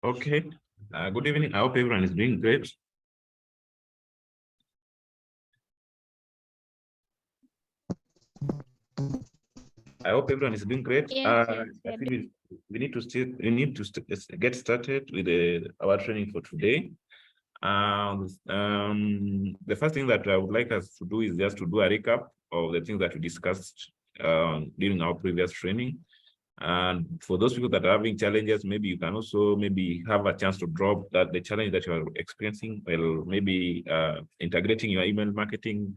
Okay. Good evening. I hope everyone is doing great. I hope everyone is doing great. Yes, I think we need to get started with our training for today. The first thing that I would like us to do is just to do a recap of the things that we discussed during our previous training. And for those people that are having challenges, maybe you can also maybe have a chance to drop the challenge that you are experiencing, well, maybe integrating your email marketing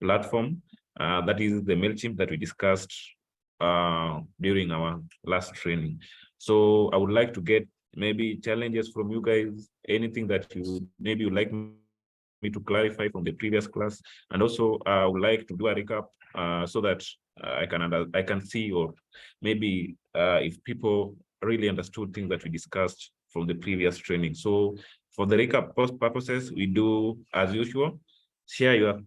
platform. That is the MailChimp that we discussed during our last training. So I would like to get maybe challenges from you guys, anything that you maybe would like me to clarify from the previous class. And also I would like to do a recap so that I can see, or maybe if people really understood things that we discussed from the previous training. So for the recap purposes, we do as usual, share your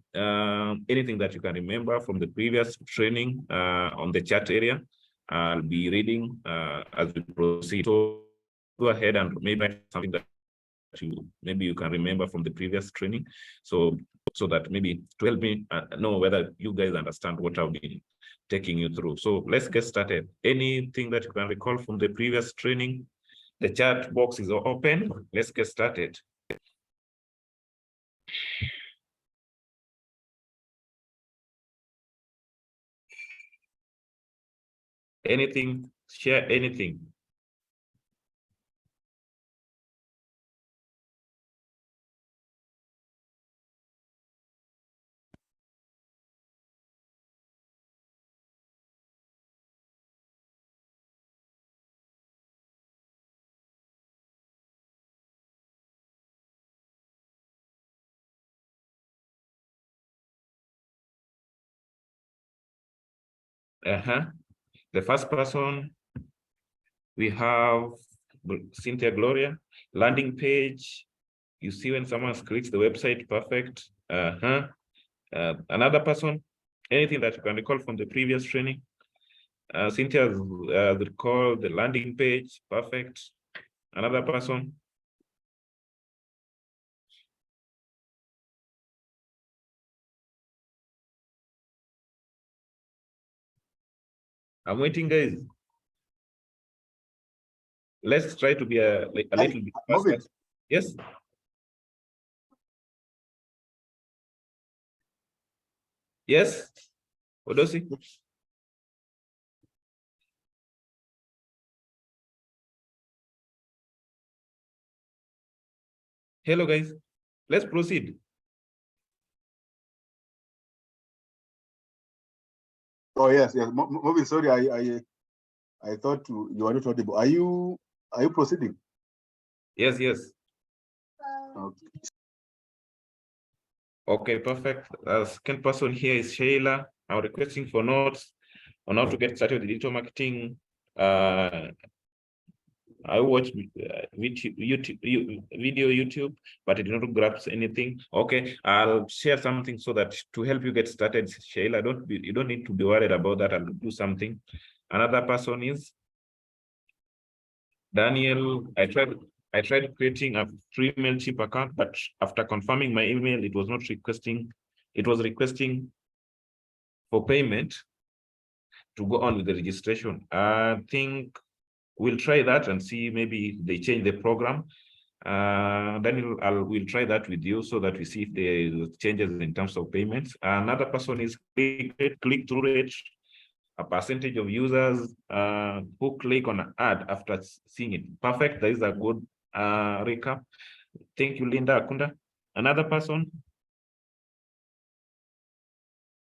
anything that you can remember from the previous training on the chat area. I'll be reading as we proceed. So go ahead and maybe something that you can remember from the previous training. So that maybe to help me know whether you guys understand what I'll be taking you through. So let's get started. Anything that you can recall from the previous training? The chat box is open. Let's get started. Anything, share anything. The first person, we have Cynthia Gloria. Landing page, you see when someone clicks the website, perfect. Another person, anything that you can recall from the previous training? Cynthia recall the landing page, perfect. Another person? I'm waiting, guys. Let's try to be a little bit faster. Yes. Yes. Odosi. Hello, guys. Let's proceed. Oh yes, yes. Moving. Sorry, I thought you were not audible. Are you proceeding? Yes, yes. Okay. Okay, perfect. Second person here is Sheila. I'm requesting for notes on how to get started with digital marketing. I watched video YouTube, but I did not grasp anything. Okay, I'll share something so that to help you get started, Sheila. You don't need to be worried about that. I'll do something. Another person is Daniel. I tried creating a free MailChimp account, but after confirming my email, it was not requesting. It was requesting for payment to go on with the registration. I think we'll try that and see, maybe they change the program. Then we'll try that with you so that we see if there are changes in terms of payments. Another person is click-through rate, a percentage of users who click on an ad after seeing it. Perfect. That is a good recap. Thank you, Linda Akunda. Another person,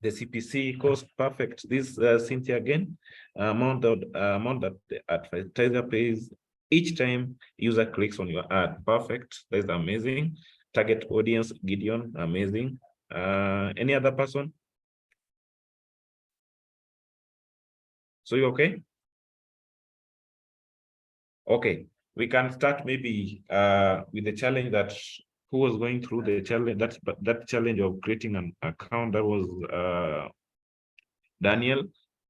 the CPC cost, perfect. This Cynthia again, amount that the advertiser pays each time user clicks on your ad, perfect. That's amazing. Target audience, Gideon, amazing. Any other person? So you okay? Okay, we can start maybe with the challenge that who was going through the challenge, that challenge of creating an account. That was Daniel.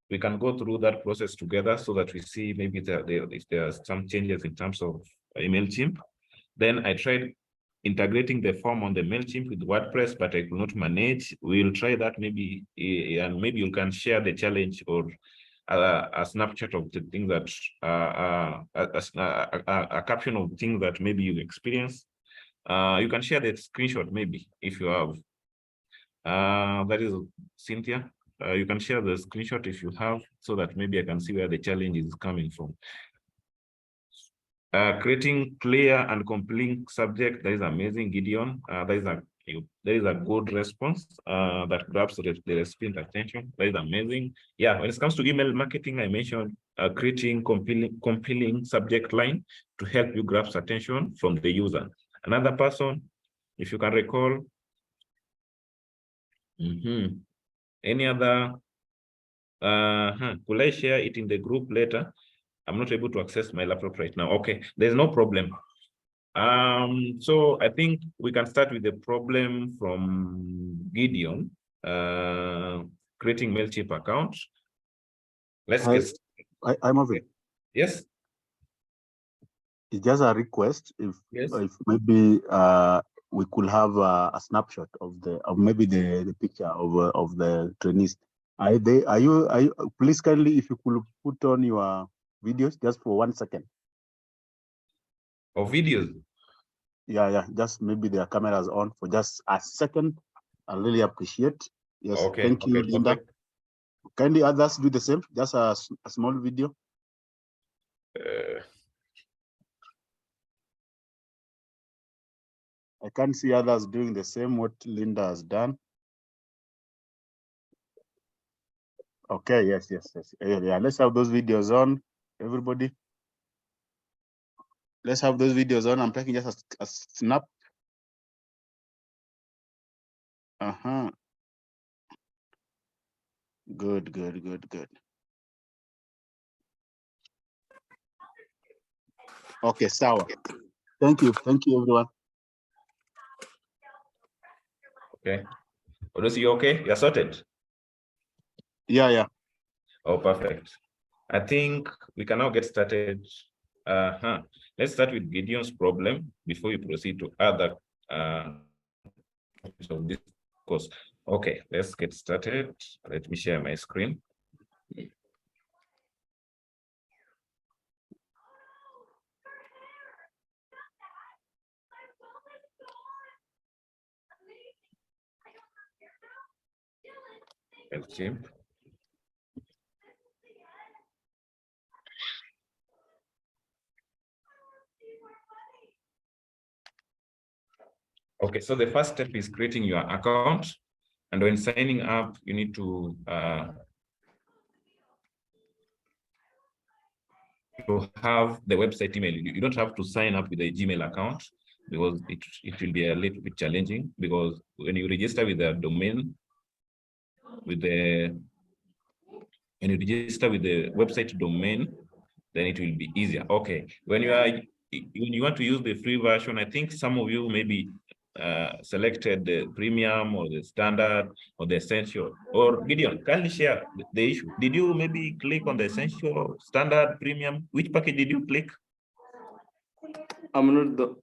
We can go through that process together so that we see maybe if there are some changes in terms of MailChimp. Then I tried integrating the form on the MailChimp with WordPress, but I could not manage. We'll try that maybe, and maybe you can share the challenge or a snapshot of the things that, a caption of things that maybe you experience. You can share the screenshot maybe if you have. That is Cynthia. You can share the screenshot if you have, so that maybe I can see where the challenge is coming from. Creating clear and compelling subject, that is amazing, Gideon. That is a good response that grabs the recipient attention. That is amazing. Yeah, when it comes to email marketing, I mentioned creating compelling subject line to help you grab attention from the user. Another person, if you can recall, any other, could I share it in the group later? I'm not able to access my laptop right now. Okay, there's no problem. So I think we can start with the problem from Gideon, creating MailChimp account. Let's get. I'm okay. Yes. It's just a request. If maybe we could have a snapshot of maybe the picture of the trainees. Are you please kindly, if you could put on your videos just for 1 second. Or videos? Yeah, just maybe their cameras on for just a second. I really appreciate. Yes, okay, thank you, Linda. Perfect. Kindly others do the same, just a small video. I can't see others doing the same what Linda has done. Okay, yes. Yeah, let's have those videos on, everybody. Let's have those videos on. I'm taking just a snap. Good. Okay, sawa. Thank you, everyone. Okay. Odosi, you okay? You're sorted? Yeah. Oh, perfect. I think we can now get started. Let's start with Gideon's problem before we proceed to other of this course. Okay, let's get started. Let me share my screen. MailChimp. Okay, so the first step is creating your account. And when signing up, you need to have the website email. You don't have to sign up with a Gmail account, because it will be a little bit challenging, because when you register with the domain, when you register with the website domain, then it will be easier. Okay, when you want to use the free version, I think some of you maybe selected the premium or the standard or the essential. Or Gideon, kindly share the issue. Did you maybe click on the essential, standard, premium? Which package did you click? I'm not the.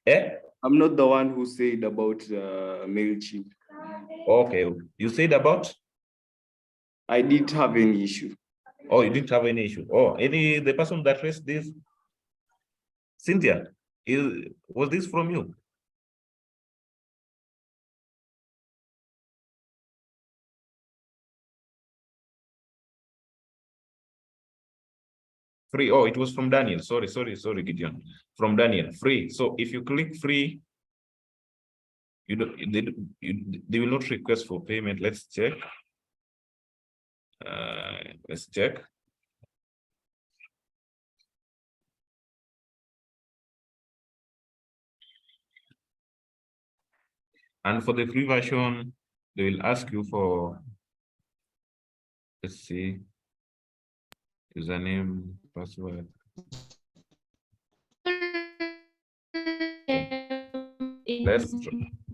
Eh? I'm not the one who said about MailChimp. Okay, you said about? I didn't have any issue. Oh, you didn't have any issue. Oh, the person that raised this, Cynthia, was this from you? Free. Oh, it was from Daniel. Sorry, Gideon. From Daniel. Free. So if you click free, they will not request for payment. Let's check. Let's check. And for the free version, they will ask you for, let's see, username, password.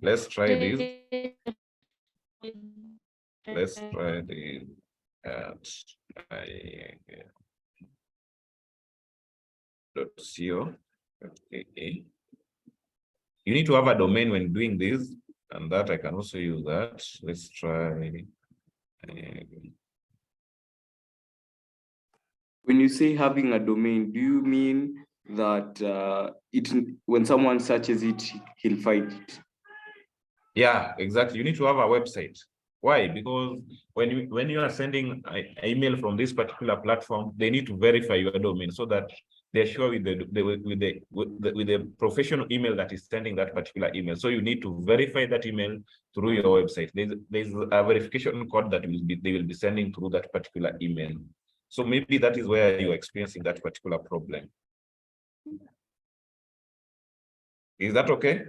Let's try this. Let's try the .co. Okay. You need to have a domain when doing this, and that I can also use that. Let's try. When you say having a domain, do you mean that when someone searches it, he'll find it? Yeah, exactly. You need to have a website. Why? Because when you are sending an email from this particular platform, they need to verify your domain so that they're sure with the professional email that is sending that particular email. So you need to verify that email through your website. There's a verification code that they will be sending through that particular email. So maybe that is where you're experiencing that particular problem. Is that okay?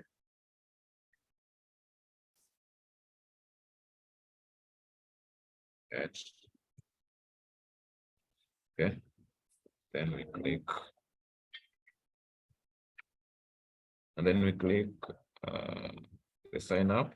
Okay. Then we click. And then we click the sign up.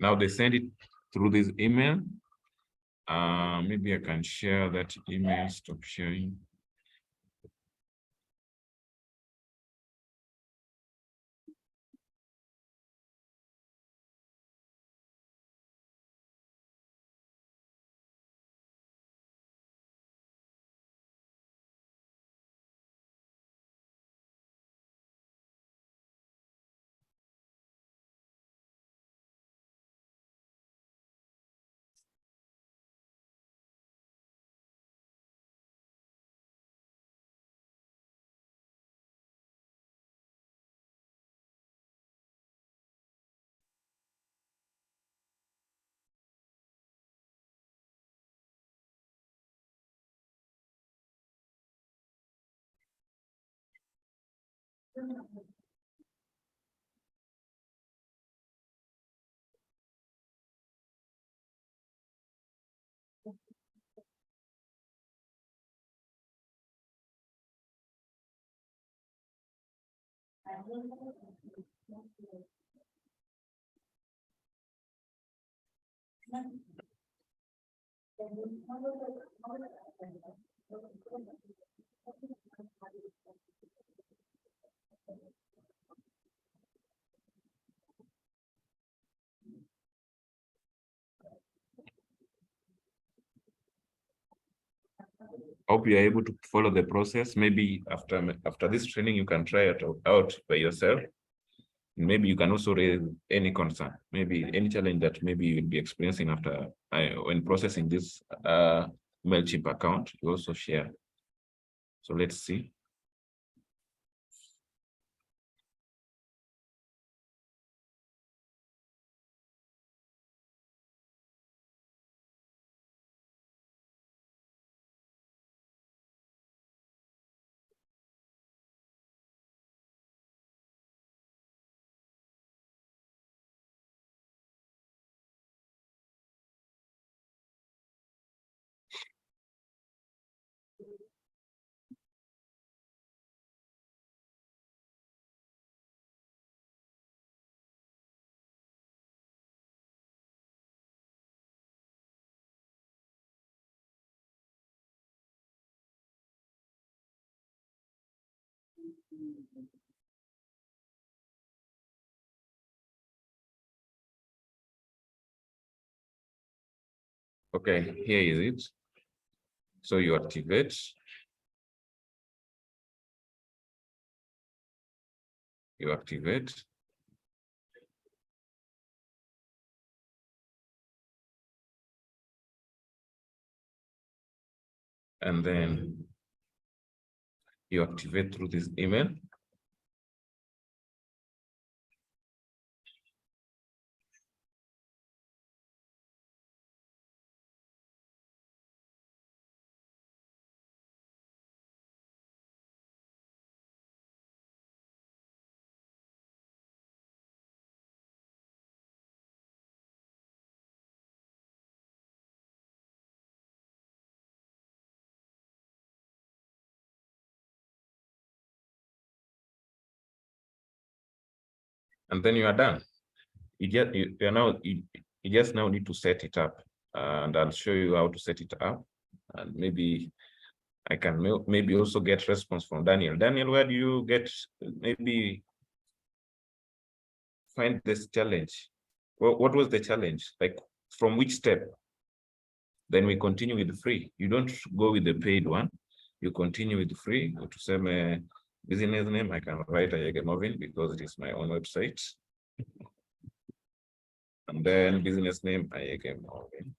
Now they send it through this email. Maybe I can share that email. Stop sharing. Hope you are able to follow the process. Maybe after this training, you can try it out by yourself. Maybe you can also raise any concern, maybe any challenge that maybe you'll be experiencing after when processing this MailChimp account. You also share. So let's see. Okay, here is it. So you activate. You activate. And then you activate through this email. and then you are done. You just now need to set it up, and I'll show you how to set it up. And maybe I can maybe also get response from Daniel. Daniel, where do you get maybe find this challenge? Well, what was the challenge? Like from which step? Then we continue with the free. You don't go with the paid one. You continue with the free. Go to some business name. I can write Ayege Movin because it is my own website. And then business name Ayege Movin.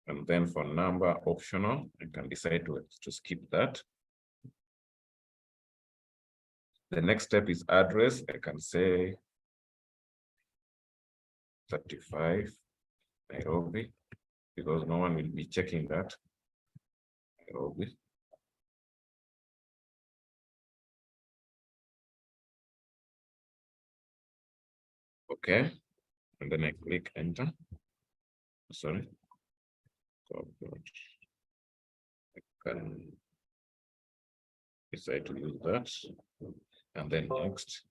And then for number optional, I can decide to skip that. The next step is address. I can say 35 Nairobi, because no one will be checking that. Nairobi. Okay, and then I click enter. Sorry. I can decide to use that, and then next.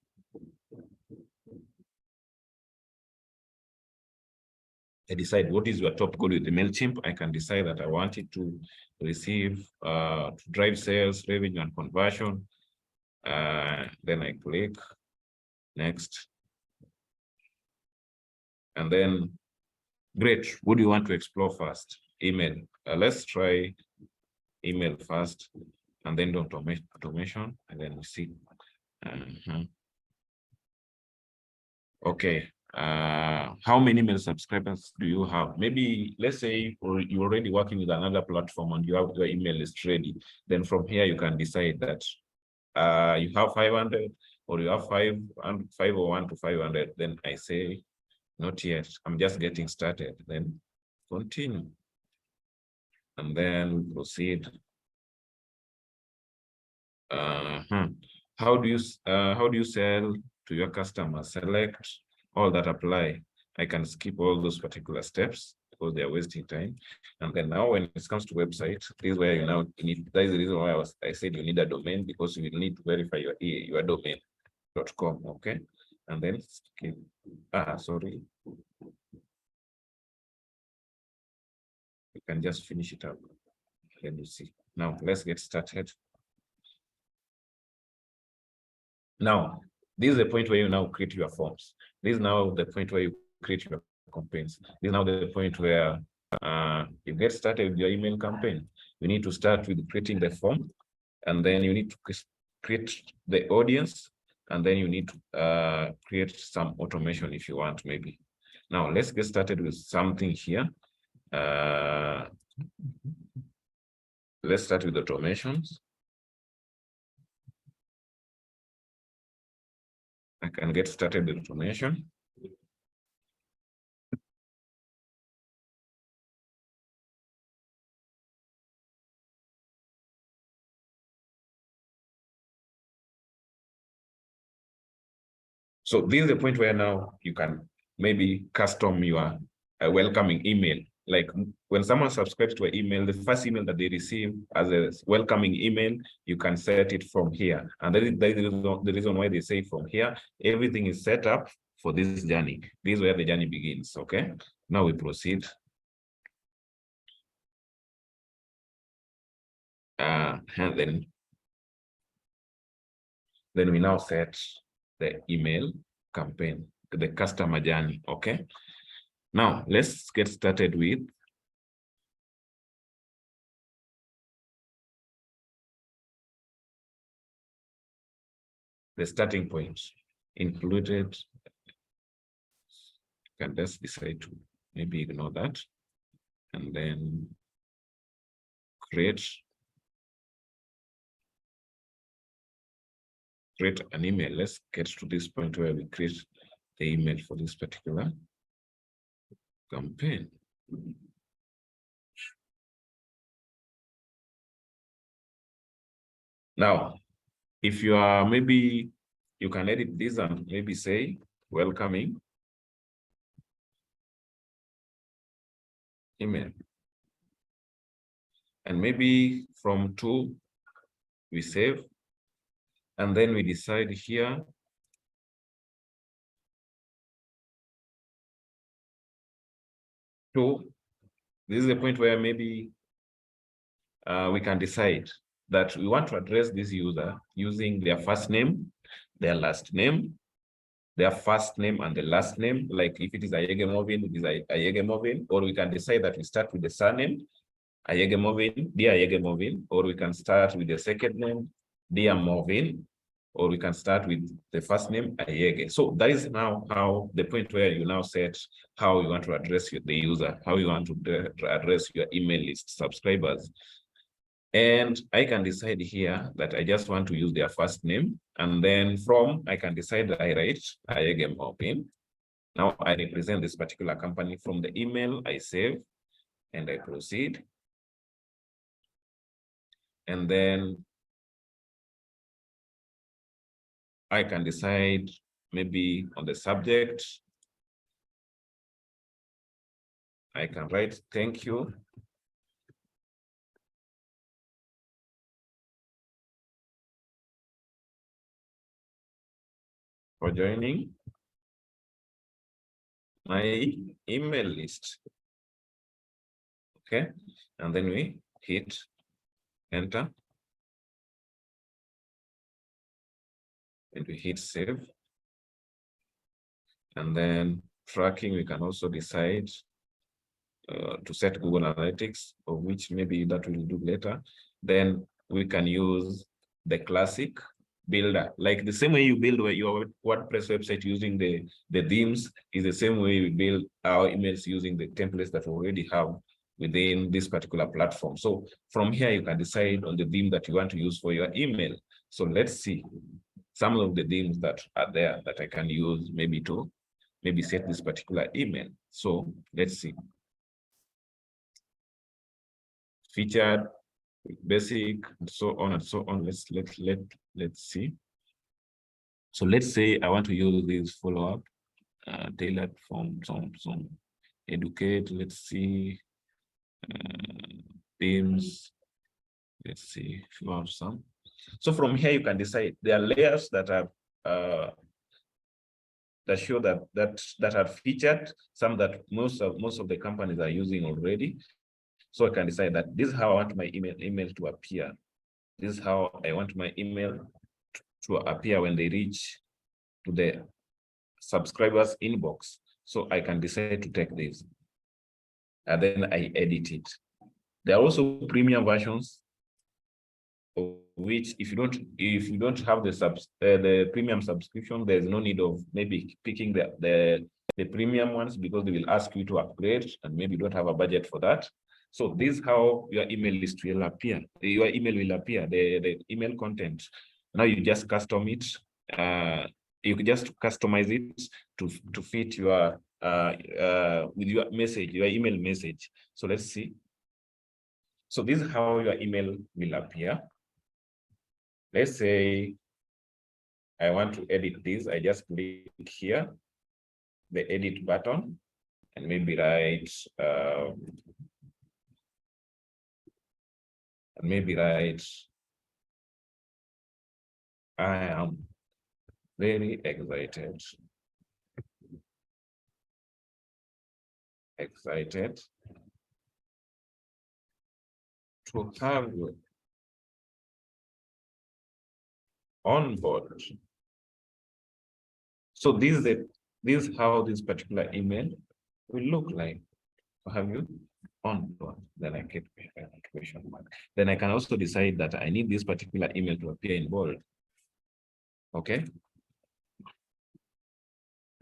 I decide what is your top goal with the MailChimp. I can decide that I want it to receive, to drive sales, revenue, and conversion. Then I click next. And then, great, what do you want to explore first? Email. Let's try email first, and then automation, and then we see. Okay. How many email subscribers do you have? Maybe let's say you're already working with another platform and you have your email list ready. Then from here you can decide that you have 500 or you have 501 to 500. Then I say not yet. I'm just getting started. Then continue, and then we proceed. How do you sell to your customers? Select all that apply. I can skip all those particular steps because they are wasting time. And then now when it comes to website, this is where you now need, that is the reason why I said you need a domain, because you need to verify your domain.com. Okay. And then skip. Sorry. You can just finish it up. Let me see. Now let's get started. Now, this is the point where you now create your forms. This is now the point where you create your campaigns. This is now the point where you get started with your email campaign. You need to start with creating the form, and then you need to create the audience, and then you need to create some automation if you want, maybe. Now, let's get started with something here. Let's start with automations. I can get started with automation. So this is the point where now you can maybe custom your welcoming email. Like when someone subscribes to an email, the first email that they receive as a welcoming email, you can set it from here. And that is the reason why they say from here, everything is set up for this journey. This is where the journey begins, okay? Now we proceed. And then we now set the email campaign, the customer journey, okay? Now, let's get started with the starting point included. You can just decide to maybe ignore that, and then create an email. Let's get to this point where we create the email for this particular campaign. Now, if you are, maybe you can edit this and maybe say welcoming email. And maybe from 2, we save. And then we decide here Two, this is the point where maybe we can decide that we want to address this user using their first name, their last name, their first name and the last name. Like if it is Ayege Movin, it is Ayege Movin, or we can decide that we start with the surname, Ayege Movin, dear Ayege Movin, or we can start with the second name, dear Movin, or we can start with the first name, Ayege. So that is now how the point where you now set how you want to address the user, how you want to address your email list subscribers. And I can decide here that I just want to use their first name. And then I can decide that I write Ayege Movin. Now I represent this particular company. From the email, I save and I proceed. And then I can decide maybe on the subject, I can write thank you. For joining my email list. Okay, and then we hit enter. And we hit save. And then tracking, we can also decide to set Google Analytics, of which maybe that we'll do later. Then we can use the classic builder, like the same way you build your WordPress website using the themes is the same way we build our emails using the templates that we already have within this particular platform. So from here, you can decide on the theme that you want to use for your email. So let's see some of the themes that are there that I can use maybe to set this particular email. So let's see. Featured, basic, and so on and so on. Let's see. So let's say I want to use this follow-up tailored from some educate. Let's see themes. Let's see if you have some. So from here you can decide. There are layers that are that show that are featured. Some that most of the companies are using already. So I can decide that this is how I want my email to appear. This is how I want my email to appear when they reach to the subscribers inbox. So I can decide to take this. And then I edit it. There are also premium versions, of which if you don't have the premium subscription, there's no need of maybe picking the premium ones, because they will ask you to upgrade and maybe you don't have a budget for that. So this is how your email list will appear. Your email will appear, the email content. Now you just custom it. You can just customize it to fit your with your message, your email message. So let's see. So this is how your email will appear. Let's say I want to edit this. I just click here, the edit button, and maybe write I am very excited to have you on board. So this is how this particular email will look like. To have you on board. Then I get an exclamation mark. Then I can also decide that I need this particular email to appear in bold. Okay.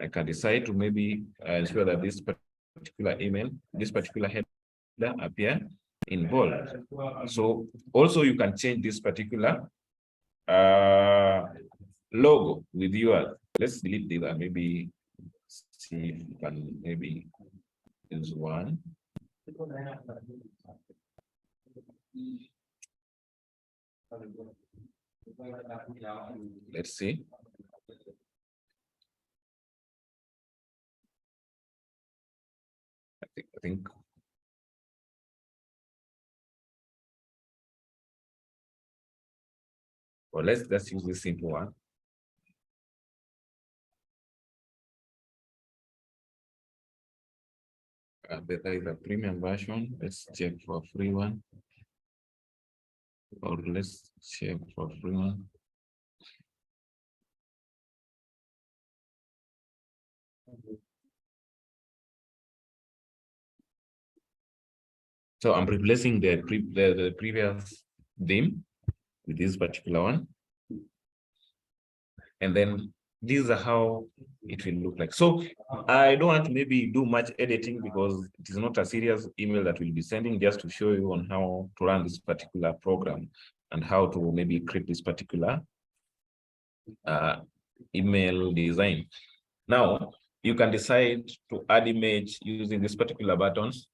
I can decide to maybe ensure that this particular email, this particular header appear in bold. So also you can change this particular logo with yours. Let's delete this and maybe see if you can maybe use one. Let's see. I think. Well, let's use this simple one. there is a premium version. Let's check for free one. Or let's check for free one. So I'm replacing the previous theme with this particular one. And then these are how it will look like. So I don't want to maybe do much editing because it is not a serious email that we'll be sending, just to show you on how to run this particular program and how to maybe create this particular email design. Now, you can decide to add image using this particular buttons.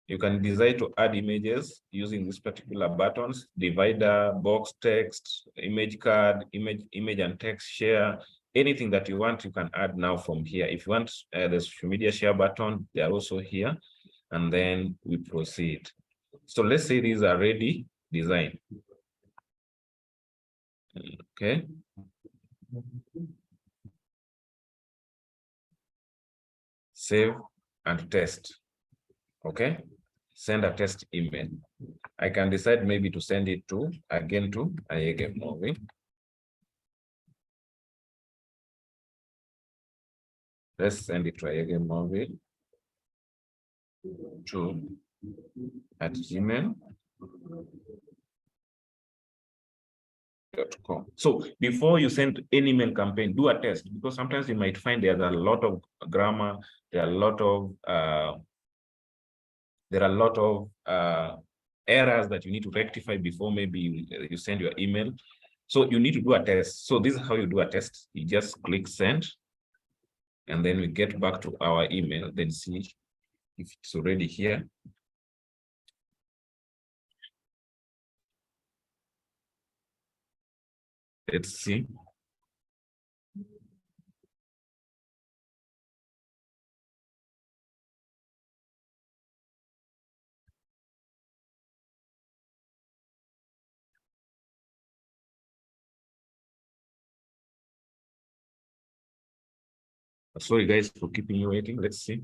You can decide to add images using these particular buttons: divider, box text, image card, image and text share. Anything that you want, you can add now from here. If you want the social media share button, they are also here. And then we proceed. So let's say these are ready design. Okay. Save and test. Okay. Send a test email. I can decide maybe to send it to Ayege Movie. Let's send it to Ayege Movie at gmail.com. So before you send any email campaign, do a test, because sometimes you might find there's a lot of grammar, there are a lot of errors that you need to rectify before maybe you send your email. So you need to do a test. So this is how you do a test. You just click send, and then we get back to our email, then see if it's already here. Let's see. Sorry guys for keeping you waiting. Let's see.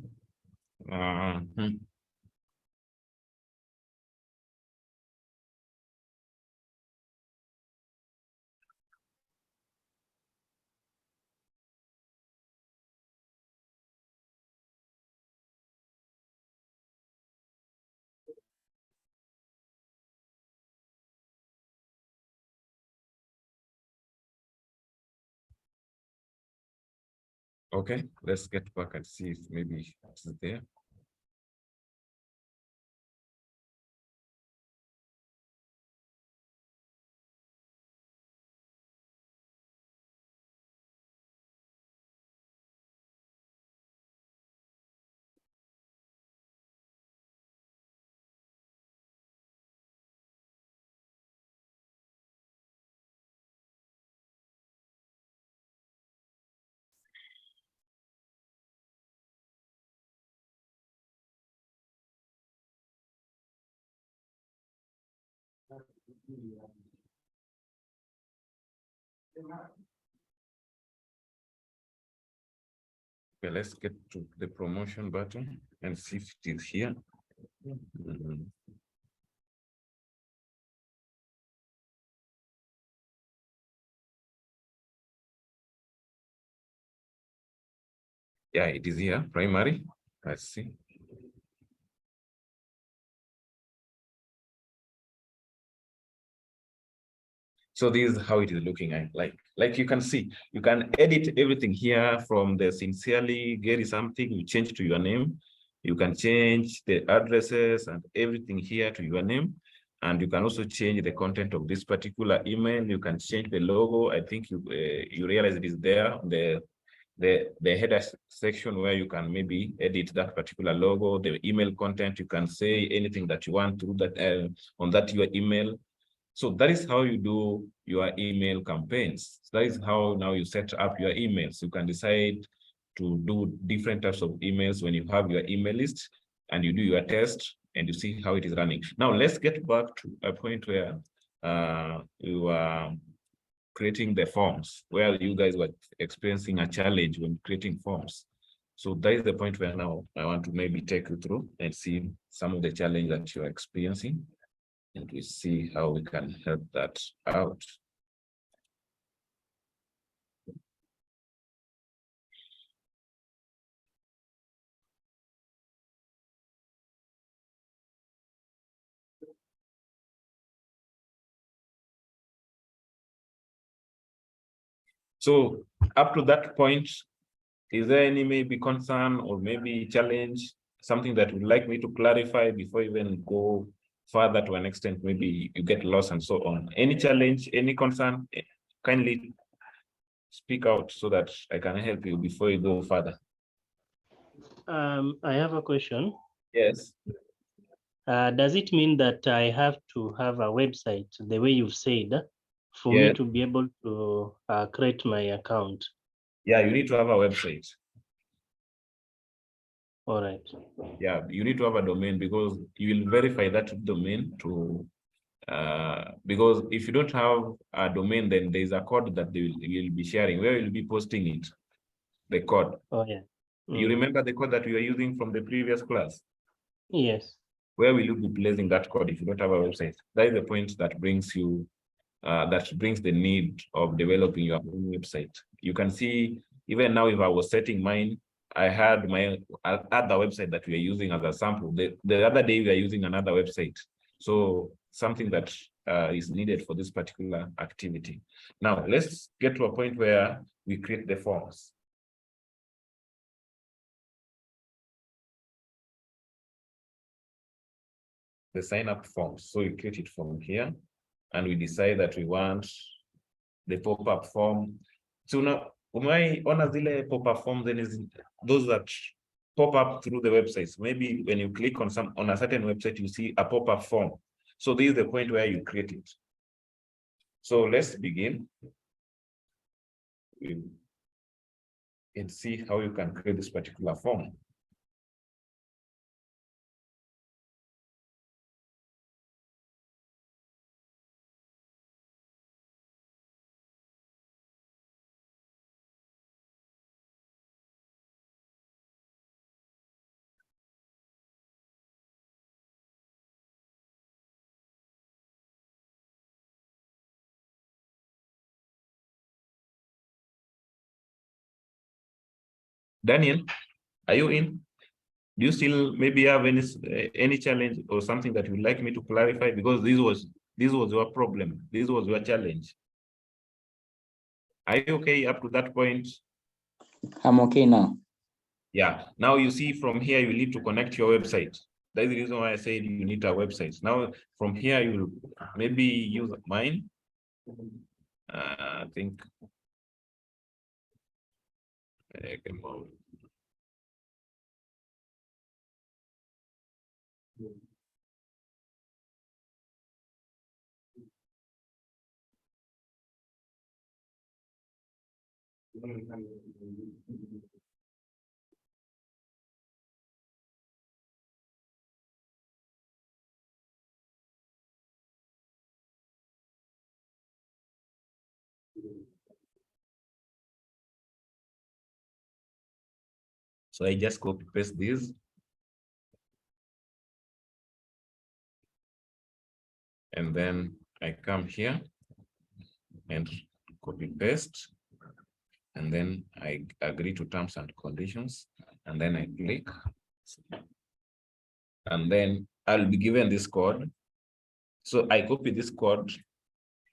Okay, let's get back and see if maybe it's there. Okay, let's get to the promotion button and see if it is here. Yeah, it is here, primary. Let's see. So this is how it is looking like you can see, you can edit everything here from the sincerely Gary something, you change to your name. You can change the addresses and everything here to your name. And you can also change the content of this particular email. You can change the logo. I think you realize it is there, the header section where you can maybe edit that particular logo, the email content. You can say anything that you want to do that on that your email. So that is how you do your email campaigns. That is how now you set up your emails. You can decide to do different types of emails when you have your email list and you do your test and you see how it is running. Now let's get back to a point where creating the forms, where you guys were experiencing a challenge when creating forms. So that is the point where now I want to maybe take you through and see some of the challenge that you're experiencing, and we see how we can help that out. So up to that point, is there any maybe concern or maybe challenge, something that would like me to clarify before even go further to an extent, maybe you get lost and so on? Any challenge, any concern, kindly speak out so that I can help you before you go further. I have a question. Yes. Does it mean that I have to have a website the way you've said for Yes. me to be able to create my account? Yeah, you need to have a website. All right. Yeah, you need to have a domain, because you will verify that domain to because if you don't have a domain, then there's a code that they will be sharing. Where will be posting it? The code. Oh yeah. You remember the code that we were using from the previous class? Yes. Where will you be placing that code if you don't have a website? That is the point that brings you, that brings the need of developing your own website. You can see, even now, if I was setting mine, I had my other website that we are using as a sample. The other day we are using another website. So something that is needed for this particular activity. Now let's get to a point where we create the forms. The sign up forms. So we create it from here, and we decide that we want the pop-up form. So now, on zile pop-up forms, then is those that pop up through the websites. Maybe when you click on a certain website, you see a pop-up form. So this is the point where you create it. So let's begin and see how you can create this particular form. Daniel, are you in? Do you still maybe have any challenge or something that you'd like me to clarify? Because this was your problem. This was your challenge. Are you okay up to that point? I'm okay now. Yeah. Now you see, from here you need to connect your website. That's the reason why I said you need a website. Now from here you will maybe use mine. I think. So I just copy paste this. And then I come here and copy paste. And then I agree to terms and conditions. And then I click. And then I'll be given this code. So I copy this code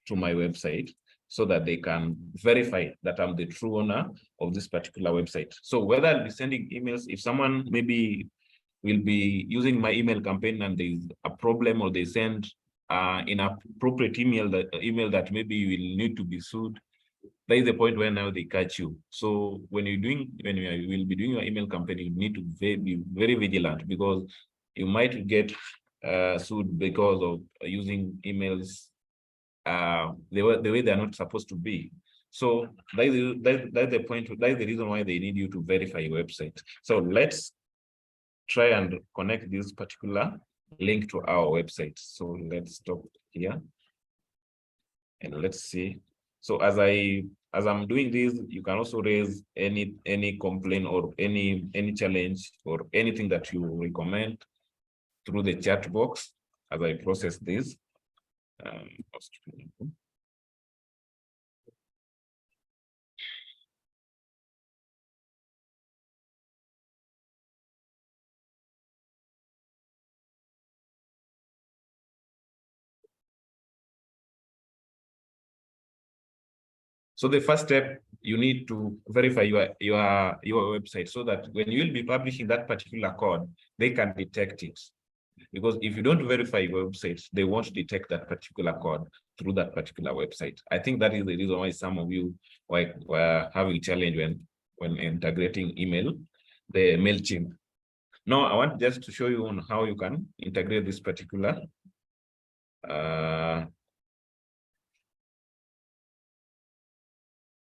to my website so that they can verify that I'm the true owner of this particular website. So whether I'll be sending emails, if someone maybe will be using my email campaign and there's a problem, or they send inappropriate email that maybe you will need to be sued, that is the point where now they catch you. So when you will be doing your email campaign, you need to be very vigilant, because you might get sued because of using emails the way they're not supposed to be. So that's the point. That's the reason why they need you to verify your website. So let's try and connect this particular link to our website. So let's stop here and let's see. So as I'm doing this, you can also raise any complaint or any challenge or anything that you recommend through the chat box as I process this. So the first step, you need to verify your website so that when you will be publishing that particular code, they can detect it. Because if you don't verify your website, they won't detect that particular code through that particular website. I think that is the reason why some of you were having challenge when integrating email, the MailChimp. Now, I want just to show you on how you can integrate this particular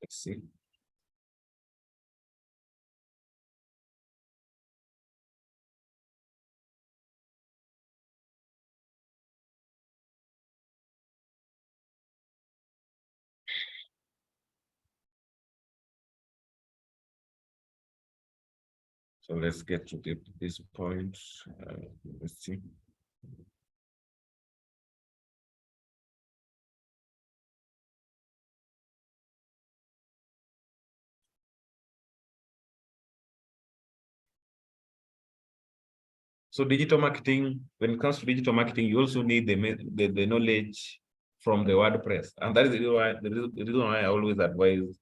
let's see. So let's get to this point. Let's see. So digital marketing, when it comes to digital marketing, you also need the knowledge from the WordPress. And that is the reason why I always advise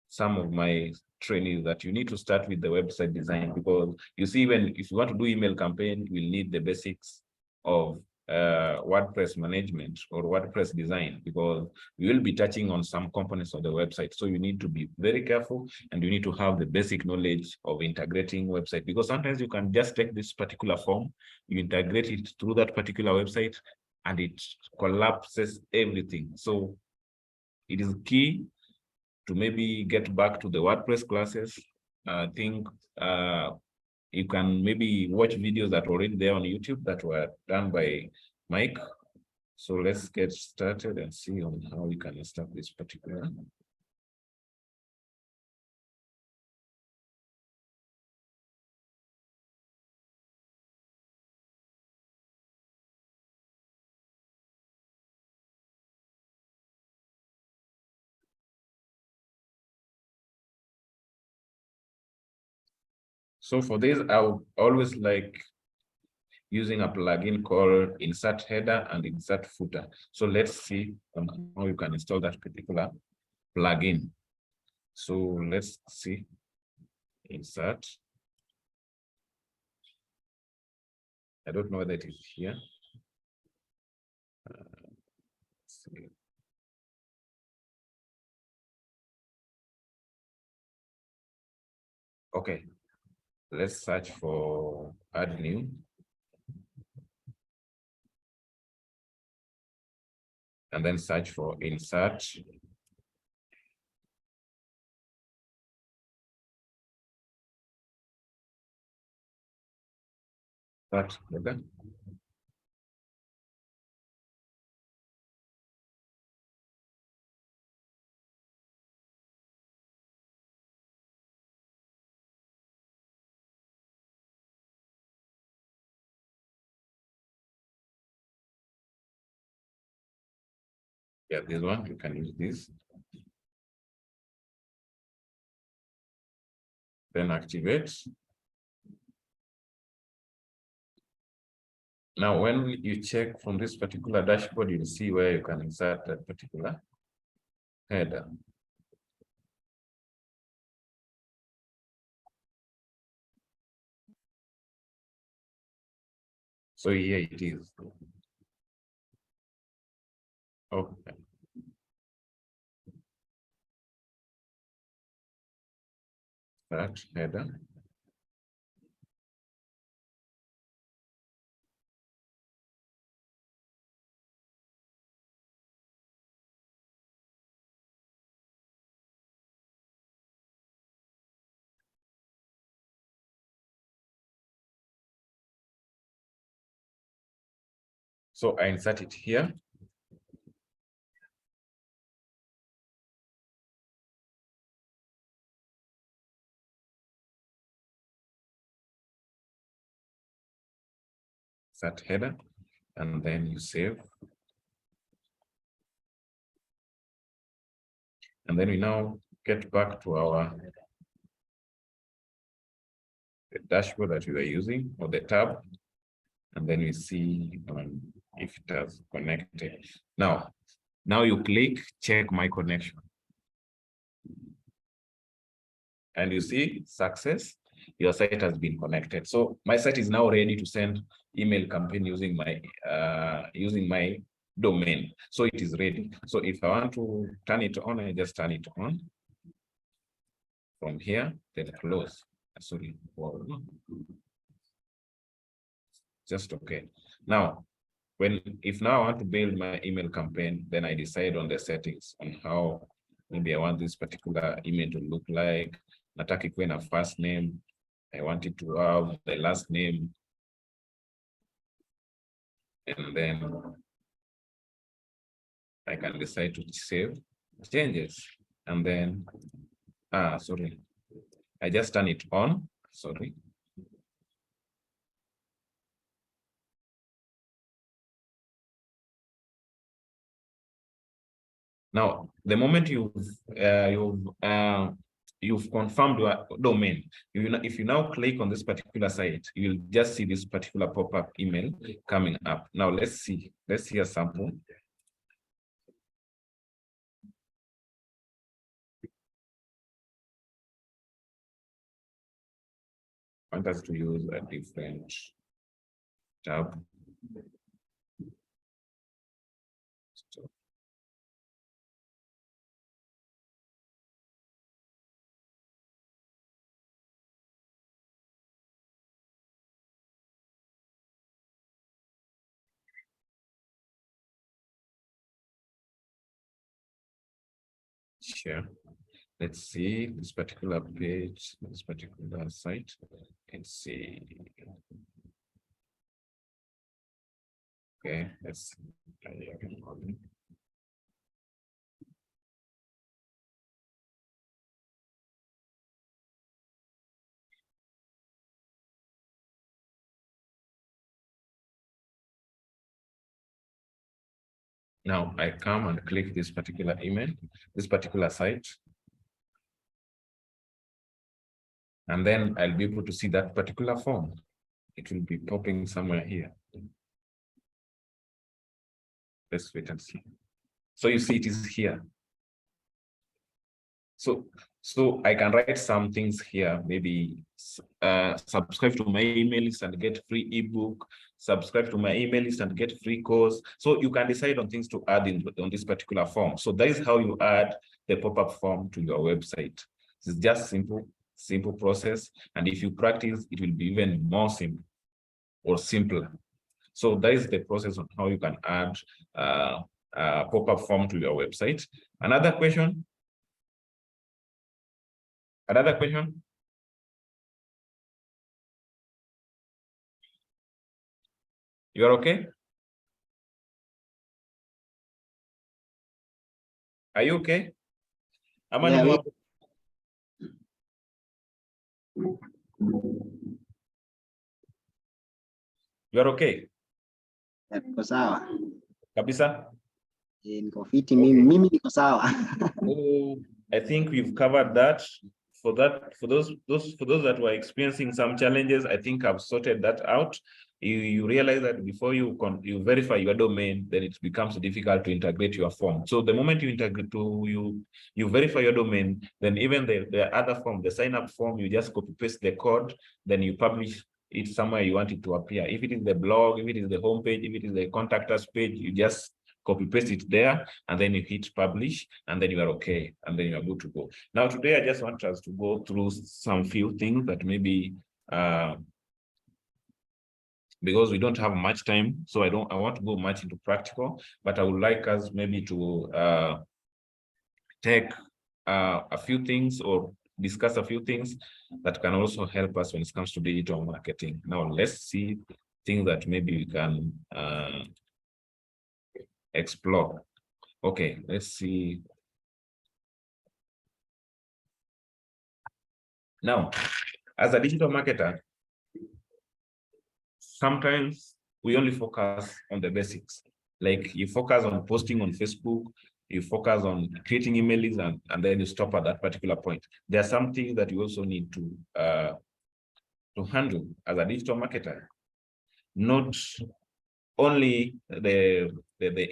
some of my trainees that you need to start with the website design, because you see, if you want to do email campaign, you will need the basics of WordPress management or WordPress design, because we will be touching on some components of the website. So you need to be very careful, and you need to have the basic knowledge of integrating website, because sometimes you can just take this particular form, you integrate it through that particular website, and it collapses everything. So it is key to maybe get back to the WordPress classes. I think you can maybe watch videos that are already there on YouTube that were done by Mike. So let's get started and see on how we can start this particular. So for this, I would always like using a plugin called Insert Header and Insert Footer. So let's see how you can install that particular plugin. So let's see. Insert. I don't know whether it is here. Let's see. Okay, let's search for add new. And then search for insert. That, okay. Yeah, this one, you can use this. Then activate. Now, when you check from this particular dashboard, you'll see where you can insert that particular header. So here it is. Okay. That header. So I insert it here. that header, and then you save. And then we now get back to our the dashboard that we were using, or the tab, and then we see if it has connected. Now you click check my connection, and you see success. Your site has been connected. So my site is now ready to send email campaign using my domain. So it is ready. So if I want to turn it on, I just turn it on. From here, then close. Sorry. Just okay. Now, if now I want to build my email campaign, then I decide on the settings on how maybe I want this particular email to look like. Nataka ikuwe na first name. I want it to have the last name. And then I can decide to save changes. And then, sorry, I just turn it on. Sorry. Now, the moment you've confirmed your domain, if you now click on this particular site, you'll just see this particular pop-up email coming up. Now, let's see a sample. I want us to use a different tab. Sure. Let's see this particular page, this particular site. Let's see. Okay, let's see. Now I come and click this particular email, this particular site. And then I'll be able to see that particular form. It will be popping somewhere here. Let's wait and see. So you see it is here. So I can write some things here, maybe subscribe to my email list and get free ebook, subscribe to my email list and get free course. So you can decide on things to add on this particular form. So that is how you add the pop-up form to your website. It's just simple process. And if you practice, it will be even more simple or simpler. So that is the process on how you can add a pop-up form to your website. Another question? Another question? You are okay? Are you okay? Yeah, you are okay? niko sawa. Kabisa? Niko fiti mimi niko sawa. So I think we've covered that. For those that were experiencing some challenges, I think I've sorted that out. You realize that before you verify your domain, then it becomes difficult to integrate your form. So the moment you integrate you verify your domain, then even the other form, the sign up form, you just copy paste the code, then you publish it somewhere you want it to appear. If it is the blog, if it is the homepage, if it is the contact us page, you just copy paste it there, and then you hit publish, and then you are okay, and then you are good to go. Now today I just want us to go through some few things that maybe because we don't have much time, so I want to go much into practical, but I would like us maybe to take a few things or discuss a few things that can also help us when it comes to digital marketing. Now let's see things that maybe we can explore. Okay, let's see. Now, as a digital marketer, sometimes we only focus on the basics. Like you focus on posting on Facebook, you focus on creating emails, and then you stop at that particular point. There are some things that you also need to handle as a digital marketer. Not only the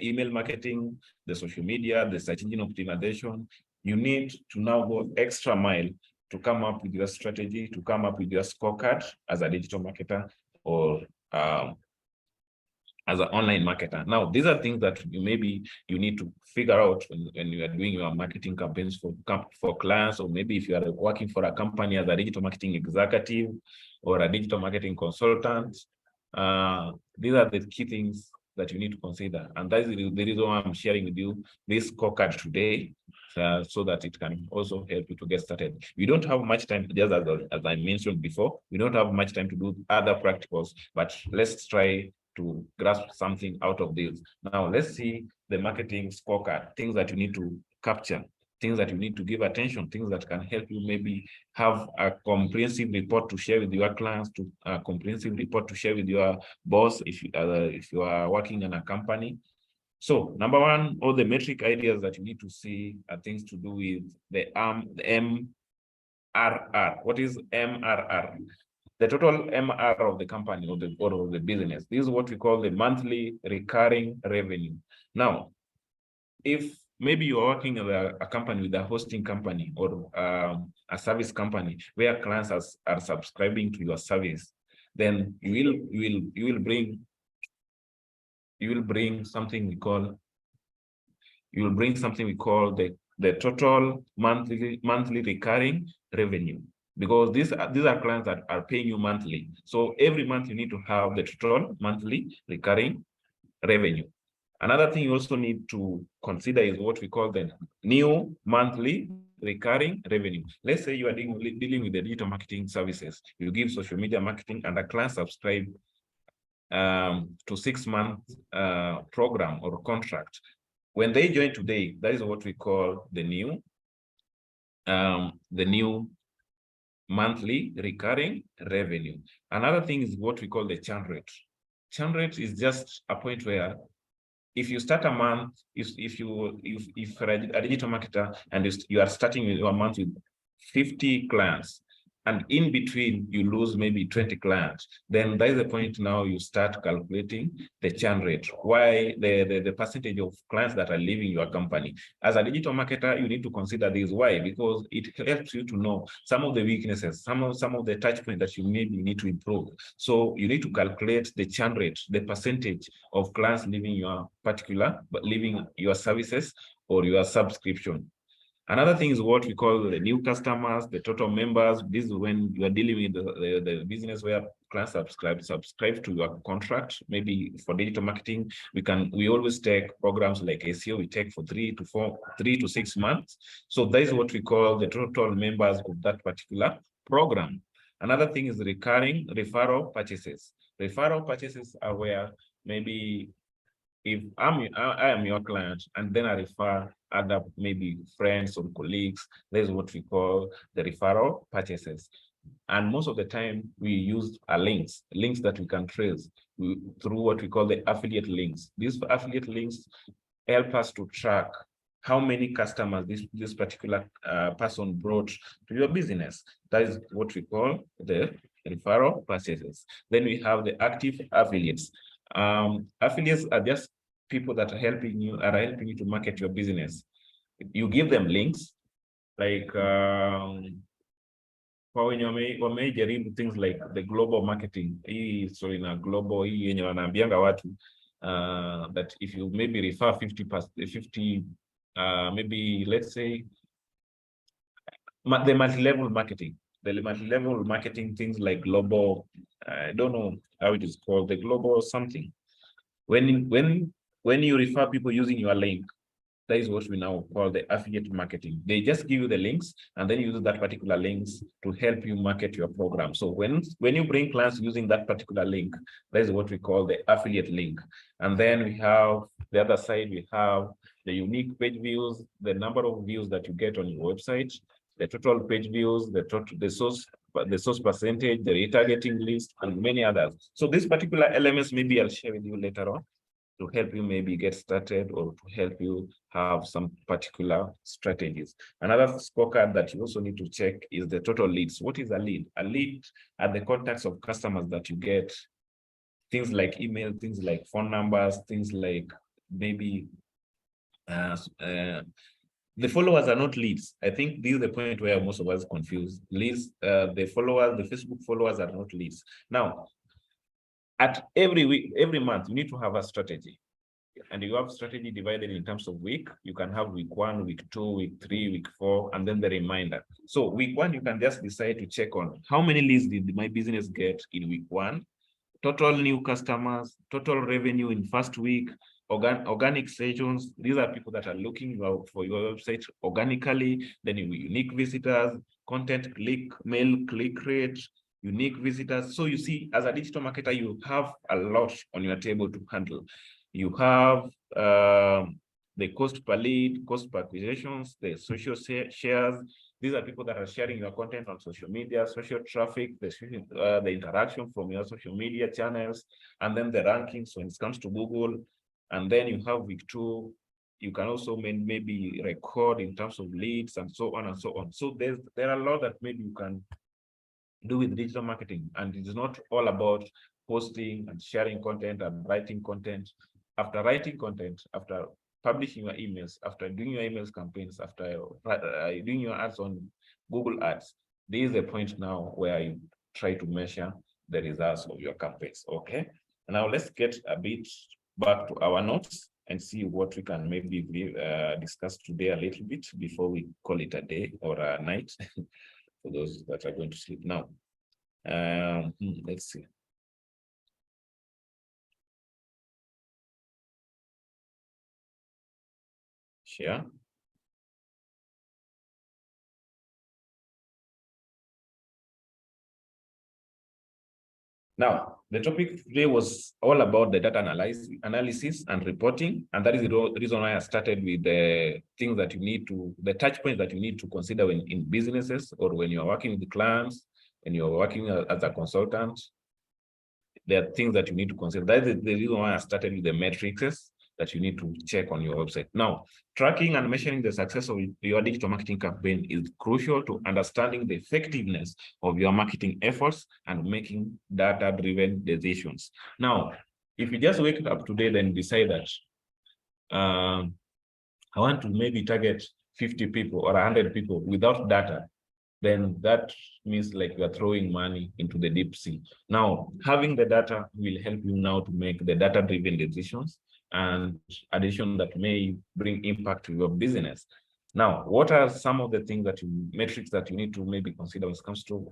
email marketing, the social media, the search engine optimization. You need to now go extra mile to come up with your strategy, to come up with your scorecard as a digital marketer or as an online marketer. Now, these are things that maybe you need to figure out when you are doing your marketing campaigns for clients, or maybe if you are working for a company as a digital marketing executive or a digital marketing consultant. These are the key things that you need to consider. And that is the reason why I'm sharing with you this scorecard today, so that it can also help you to get started. We don't have much time, just as I mentioned before, we don't have much time to do other practicals, but let's try to grasp something out of this. Now, let's see the marketing scorecard, things that you need to capture, things that you need to give attention, things that can help you maybe have a comprehensive report to share with your clients, to a comprehensive report to share with your boss if you are working in a company. So number one, all the metric ideas that you need to see are things to do with the MRR. What is MRR? The total MRR of the company or of the business. This is what we call the monthly recurring revenue. Now, if maybe you're working at a company with a hosting company or a service company where clients are subscribing to your service, then you will bring something we call the total monthly recurring revenue, because these are clients that are paying you monthly. So every month you need to have the total monthly recurring revenue. Another thing you also need to consider is what we call the new monthly recurring revenue. Let's say you are dealing with the digital marketing services. You give social media marketing and a client subscribe to 6 month program or contract. When they join today, that is what we call the new monthly recurring revenue. Another thing is what we call the churn rate. Churn rate is just a point where if you start a month, if you're a digital marketer and you are starting your month with 50 clients, and in between you lose maybe 20 clients, then that is the point now you start calculating the churn rate. Why the percentage of clients that are leaving your company. As a digital marketer, you need to consider this. Why? Because it helps you to know some of the weaknesses, some of the touch points that you maybe need to improve. So you need to calculate the churn rate, the percentage of clients leaving your services or your subscription. Another thing is what we call the new customers, the total members. This is when you are dealing with the business where clients subscribe to your contract. Maybe for digital marketing, we always take programs like SEO. We take for 3 to 6 months. So that is what we call the total members of that particular program. Another thing is recurring referral purchases. Referral purchases are where maybe if I am your client and then I refer other maybe friends or colleagues, that is what we call the referral purchases. And most of the time we use links that we can trace through what we call the affiliate links. These affiliate links help us to track how many customers this particular person brought to your business. That is what we call the referral purchases. Then we have the active affiliates. Affiliates are just people that are helping you to market your business. You give them links, like wamejaribu things like the global marketing. Yenye wanaambianga watu that if you maybe refer 50, maybe let's say the multi-level marketing. The multi-level marketing things like global, I don't know how it is called, the global something. When you refer people using your link, that is what we now call the affiliate marketing. They just give you the links and then use that particular links to help you market your program. So when you bring clients using that particular link, that is what we call the affiliate link. And then we have the other side, we have the unique page views, the number of views that you get on your website, the total page views, the the source percentage, the retargeting list, and many others. So these particular elements, maybe I'll share with you later on to help you maybe get started or to help you have some particular strategies. Another scorecard that you also need to check is the total leads. What is a lead? A lead are the contacts of customers that you get, things like email, things like phone numbers, things like maybe the followers are not leads. I think this is the point where most of us confuse. Leads, the followers, the Facebook followers are not leads. Now, at every week, every month, you need to have a strategy. And you have strategy divided in terms of week. You can have week 1, week 2, week 3, week 4, and then the reminder. So week 1, you can just decide to check on how many leads did my business get in week 1, total new customers, total revenue in first week, organic sessions. These are people that are looking for your website organically, then unique visitors, content click, mail click rate, unique visitors. So you see, as a digital marketer, you have a lot on your table to handle. You have the cost per lead, cost per acquisitions, the social shares. These are people that are sharing your content on social media, social traffic, the interaction from your social media channels, and then the rankings when it comes to Google. And then you have week 2. You can also maybe record in terms of leads and so on and so on. So there are a lot that maybe you can do with digital marketing. And it's not all about posting and sharing content and writing content. After writing content, after publishing your emails, after doing your emails campaigns, after doing your ads on Google Ads, there is a point now where you try to measure the results of your campaigns. Okay. Now let's get a bit back to our notes and see what we can maybe discuss today a little bit before we call it a day or a night for those that are going to sleep now. Let's see. Share. Now, the topic today was all about the data analysis and reporting, and that is the reason why I started with the things that you need to, the touch points that you need to consider when in businesses or when you're working with clients, when you're working as a consultant. There are things that you need to consider. That is the reason why I started with the metrics that you need to check on your website. Now, tracking and measuring the success of your digital marketing campaign is crucial to understanding the effectiveness of your marketing efforts and making data-driven decisions. Now, if you just wake up today and decide that I want to maybe target 50 people or 100 people without data, then that means like you are throwing money into the deep sea. Now, having the data will help you now to make the data-driven decisions and addition that may bring impact to your business. Now, what are some of the things that metrics that you need to maybe consider when it comes to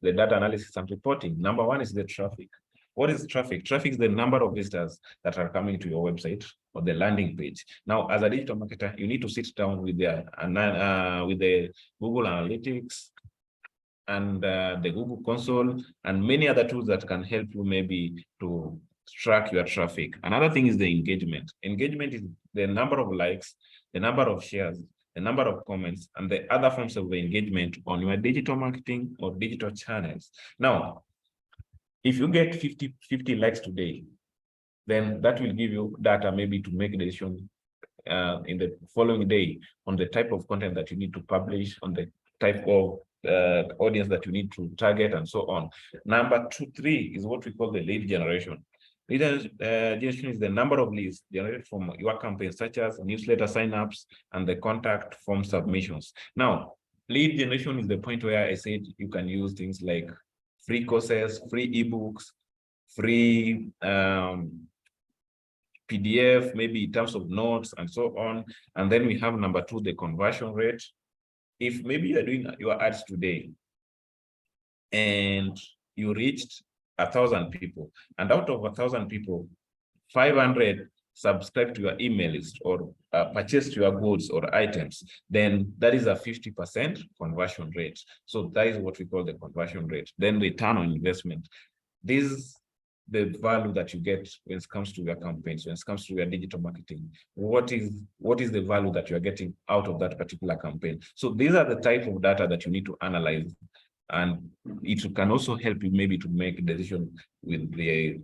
the data analysis and reporting? Number 1 is the traffic. What is traffic? Traffic is the number of visitors that are coming to your website or the landing page. Now, as a digital marketer, you need to sit down with the Google Analytics and the Google Console and many other tools that can help you maybe to track your traffic. Another thing is the engagement. Engagement is the number of likes, the number of shares, the number of comments, and the other forms of engagement on your digital marketing or digital channels. Now, if you get 50 likes today, then that will give you data maybe to make a decision in the following day on the type of content that you need to publish, on the type of audience that you need to target, and so on. Number 3 is what we call the lead generation. Lead generation is the number of leads generated from your campaign, such as newsletter signups and the contact form submissions. Now, lead generation is the point where I said you can use things like free courses, free ebooks, free PDF, maybe in terms of notes and so on. And then we have number 2, the conversion rate. If maybe you're doing your ads today and you reached 1,000 people, and out of 1,000 people, 500 subscribe to your email list or purchase your goods or items, then that is a 50% conversion rate. So that is what we call the conversion rate. Then return on investment. This is the value that you get when it comes to your campaigns, when it comes to your digital marketing. What is the value that you are getting out of that particular campaign? So these are the type of data that you need to analyze and it can also help you maybe to make a decision with the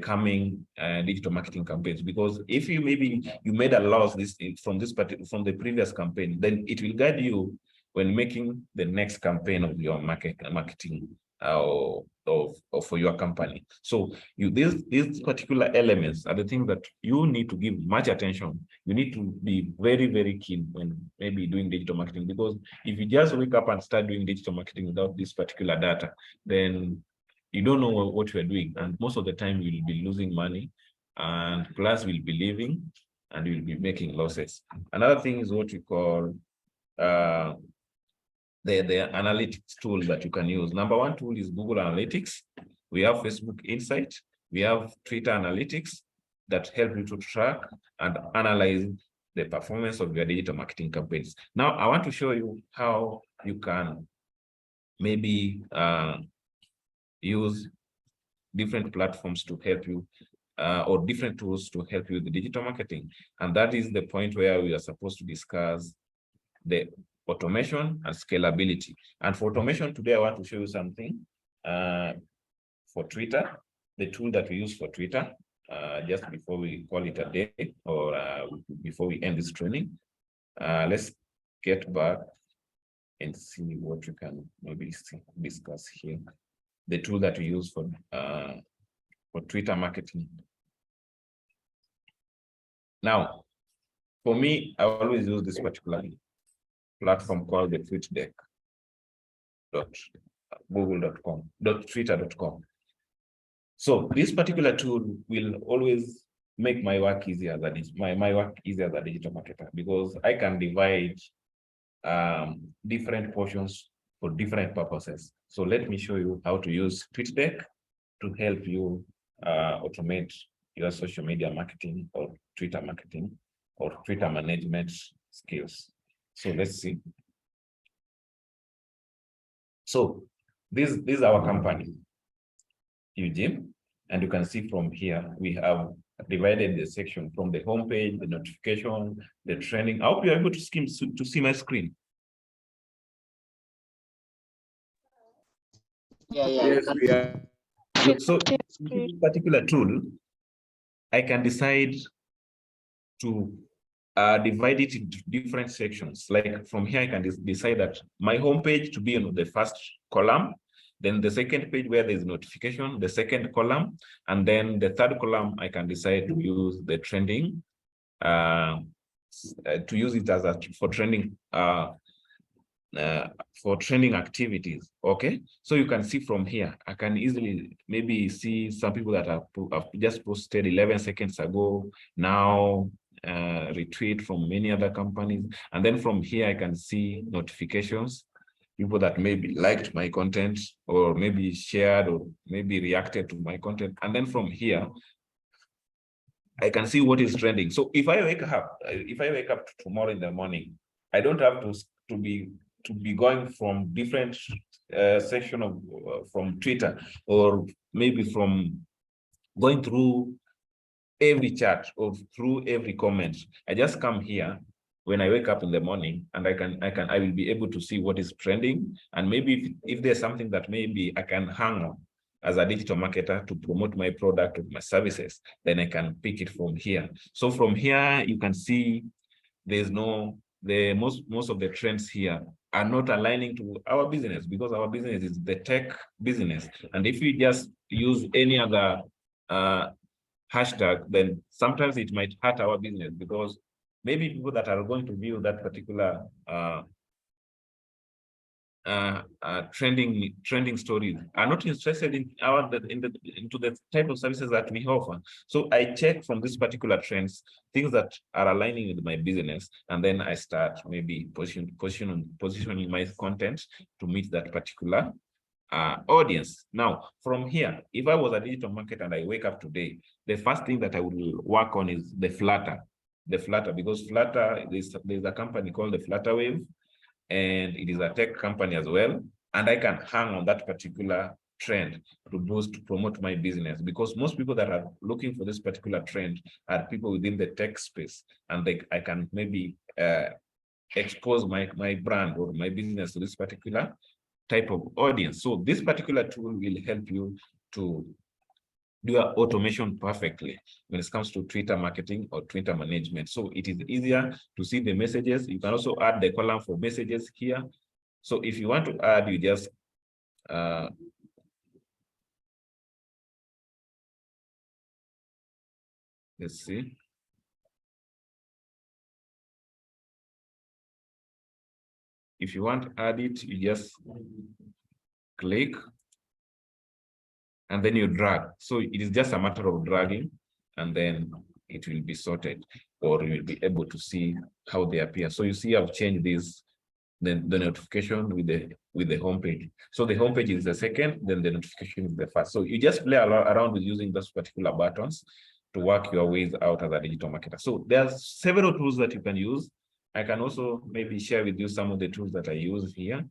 coming digital marketing campaigns. Because if you maybe you made a loss from the previous campaign, then it will guide you when making the next campaign of your marketing or for your company. So these particular elements are the things that you need to give much attention. You need to be very, very keen when maybe doing digital marketing, because if you just wake up and start doing digital marketing without this particular data, then you don't know what you're doing. And most of the time you'll be losing money, and plus will be leaving, and you'll be making losses. Another thing is what we call the analytics tool that you can use. Number one tool is Google Analytics. We have Facebook Insight. We have Twitter Analytics that help you to track and analyze the performance of your digital marketing campaigns. Now, I want to show you how you can maybe use different platforms to help you or different tools to help you with the digital marketing. And that is the point where we are supposed to discuss the automation and scalability. And for automation today, I want to show you something for Twitter, the tool that we use for Twitter, just before we call it a day or before we end this training. Let's get back and see what we can maybe discuss here. The tool that we use for Twitter marketing. Now, for me, I always use this particular platform called the tweetdeck.google.com.twitter.com. So this particular tool will always make my work easier than my work easier as a digital marketer, because I can divide different portions for different purposes. So let me show you how to use TweetDeck to help you automate your social media marketing or Twitter marketing or Twitter management skills. So let's see. So this is our company, Eugene, and you can see from here we have divided the section from the homepage, the notification, the training. I hope you're able to see my screen. Yeah. Yes, we are. So this particular tool, I can decide to divide it into different sections. Like from here, I can decide that my homepage to be in the first column, then the second page where there's notification, the second column, and then the third column, I can decide to use the trending, to use it as for trending activities. Okay, so you can see from here, I can easily maybe see some people that have just posted 11 seconds ago, now retweet from many other companies. And then from here, I can see notifications, people that maybe liked my content or maybe shared or maybe reacted to my content. And then from here, I can see what is trending. So if I wake up tomorrow in the morning, I don't have to be going from different section of from Twitter, or maybe from going through every chat or through every comment. I just come here when I wake up in the morning, and I will be able to see what is trending. And maybe if there's something that maybe I can hang on as a digital marketer to promote my product or my services, then I can pick it from here. So from here, you can see there's most of the trends here are not aligning to our business, because our business is the tech business. And if you just use any other hashtag, then sometimes it might hurt our business, because maybe people that are going to view that particular trending stories are not interested into the type of services that we offer. So I check from this particular trends, things that are aligning with my business, and then I start maybe positioning my content to meet that particular audience. Now, from here, if I was a digital marketer and I wake up today, the first thing that I will work on is the Flutter, because Flutter, there's a company called the Flutterwave, and it is a tech company as well. And I can hang on that particular trend to promote my business, because most people that are looking for this particular trend are people within the tech space, and I can maybe expose my brand or my business to this particular type of audience. So this particular tool will help you to do your automation perfectly when it comes to Twitter marketing or Twitter management. So it is easier to see the messages. You can also add the column for messages here. So if you want to add, you just let's see. If you want to add it, you just click and then you drag. So it is just a matter of dragging, and then it will be sorted, or you will be able to see how they appear. So you see, I've changed this, the notification with the homepage. So the homepage is the second, then the notification is the first. So you just play around with using those particular buttons to work your ways out as a digital marketer. So there's several tools that you can use. I can also maybe share with you some of the tools that I use here.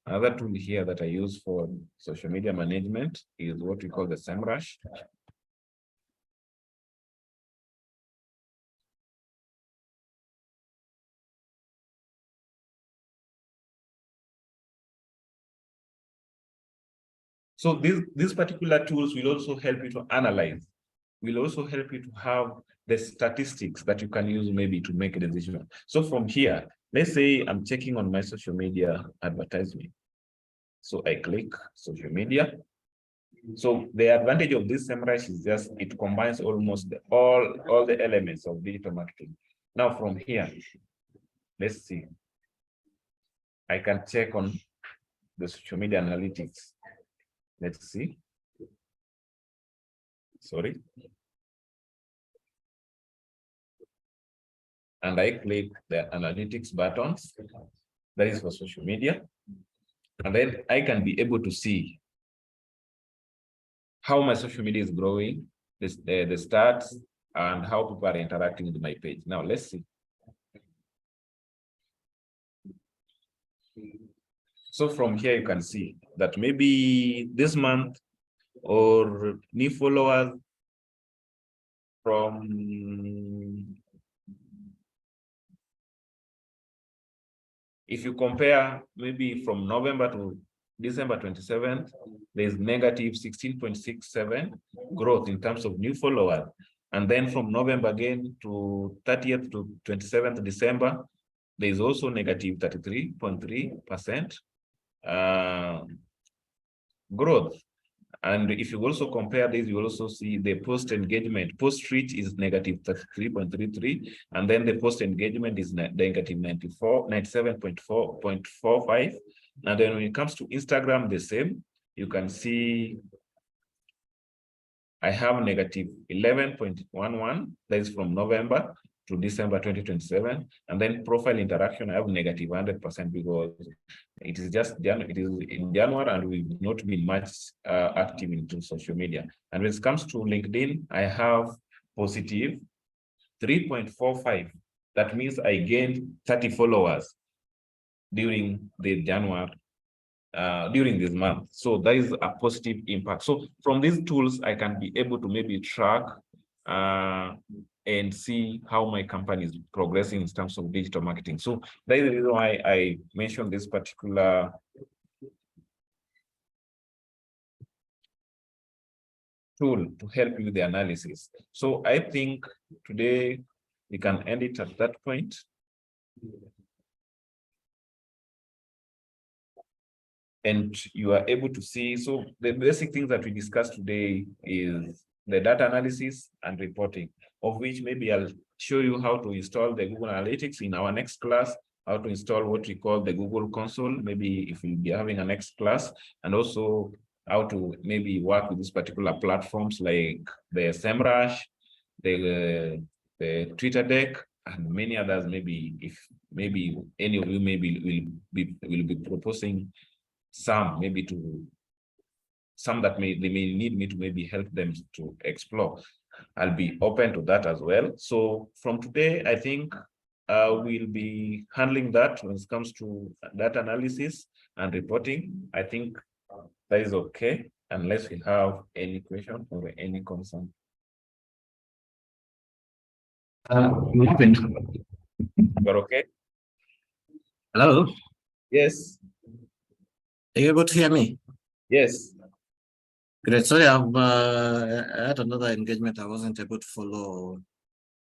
Another tool here that I use for social media management is what we call the SEMrush. So these particular tools will also help you to analyze, will also help you to have the statistics that you can use maybe to make a decision. So from here, let's say I'm checking on my social media advertisement. So I click social media. So the advantage of this SEMrush is just it combines almost all the elements of digital marketing. Now from here, let's see. I can check on the social media analytics. Let's see. Sorry. And I click the analytics buttons. That is for social media. And then I can be able to see how my social media is growing, the stats, and how people are interacting with my page. Now, let's see. So from here, you can see that maybe this month or new followers from, if you compare maybe from November to December 27th, there's negative 16.67 growth in terms of new followers. And then from November again to 30th to 27th December, there's also negative 33.3% growth. And if you also compare this, you will also see the post engagement. Post reach is negative 33.33, and then the post engagement is negative 97.45. And then when it comes to Instagram, the same. You can see I have negative 11.11. That is from November to December 2027, and then profile interaction I have negative 100% because it is just it is in January and we've not been much active into social media. And when it comes to LinkedIn, I have positive 3.45. That means I gained 30 followers during the January during this month. So that is a positive impact. So from these tools, I can be able to maybe track and see how my company is progressing in terms of digital marketing. So that is the reason why I mentioned this particular tool to help you with the analysis. So I think today we can end it at that point. And you are able to see, so the basic things that we discussed today is the data analysis and reporting, of which maybe I'll show you how to install the Google Analytics in our next class, how to install what we call the Google Console, maybe if we'll be having a next class, and also how to maybe work with these particular platforms like the SEMrush, the Twitter Deck, and many others. Maybe if maybe any of you maybe will be proposing some, maybe to some that they may need me to maybe help them to explore. I'll be open to that as well. So from today, I think we'll be handling that when it comes to data analysis and reporting. I think that is okay, unless we have any question or any concern. You're okay? Hello. Yes. Are you able to hear me? Yes. Great. Sorry, I had another engagement. I wasn't able to follow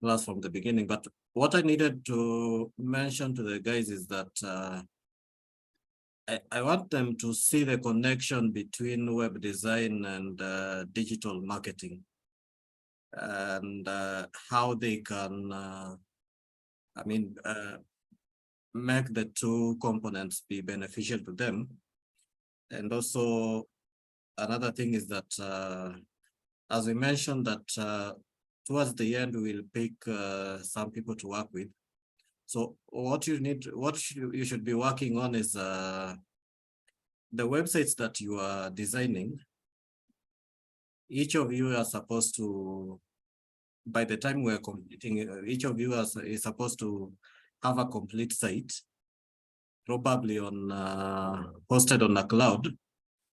class from the beginning, but what I needed to mention to the guys is that I want them to see the connection between web design and digital marketing, and how they can, make the two components be beneficial to them. And also another thing is that, as we mentioned, that towards the end, we'll pick some people to work with. So what you should be working on is the websites that you are designing. Each of you are supposed to, by the time we're completing, each of you is supposed to have a complete site, probably on hosted on a cloud.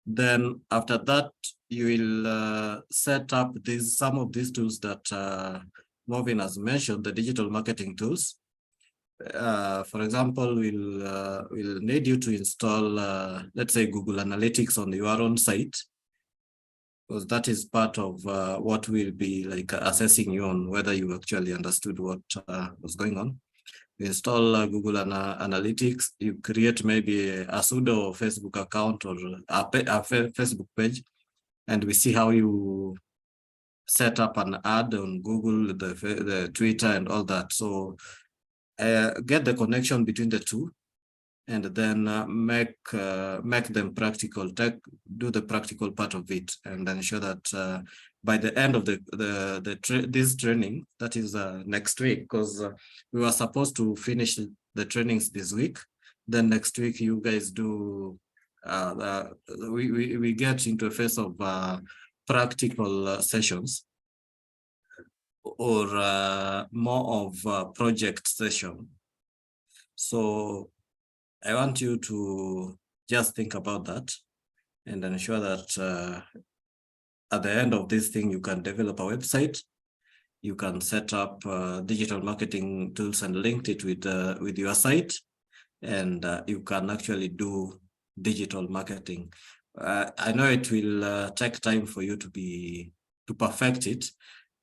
Then after that, you will set up some of these tools that Marvin has mentioned, the digital marketing tools. For example, we'll need you to install, let's say, Google Analytics on your own site, because that is part of what we'll be like assessing you on, whether you actually understood what was going on. You install Google Analytics, you create maybe a pseudo Facebook account or a Facebook page, and we see how you set up an ad on Google, the Twitter and all that. So get the connection between the two, and then make them practical, do the practical part of it, and ensure that by the end of this training, that is next week, because we were supposed to finish the trainings this week. Then next week you guys do, we get into a phase of practical sessions, or more of a project session. So I want you to just think about that and ensure that at the end of this thing, you can develop a website, you can set up digital marketing tools and link it with your site, and you can actually do digital marketing. I know it will take time for you to perfect it,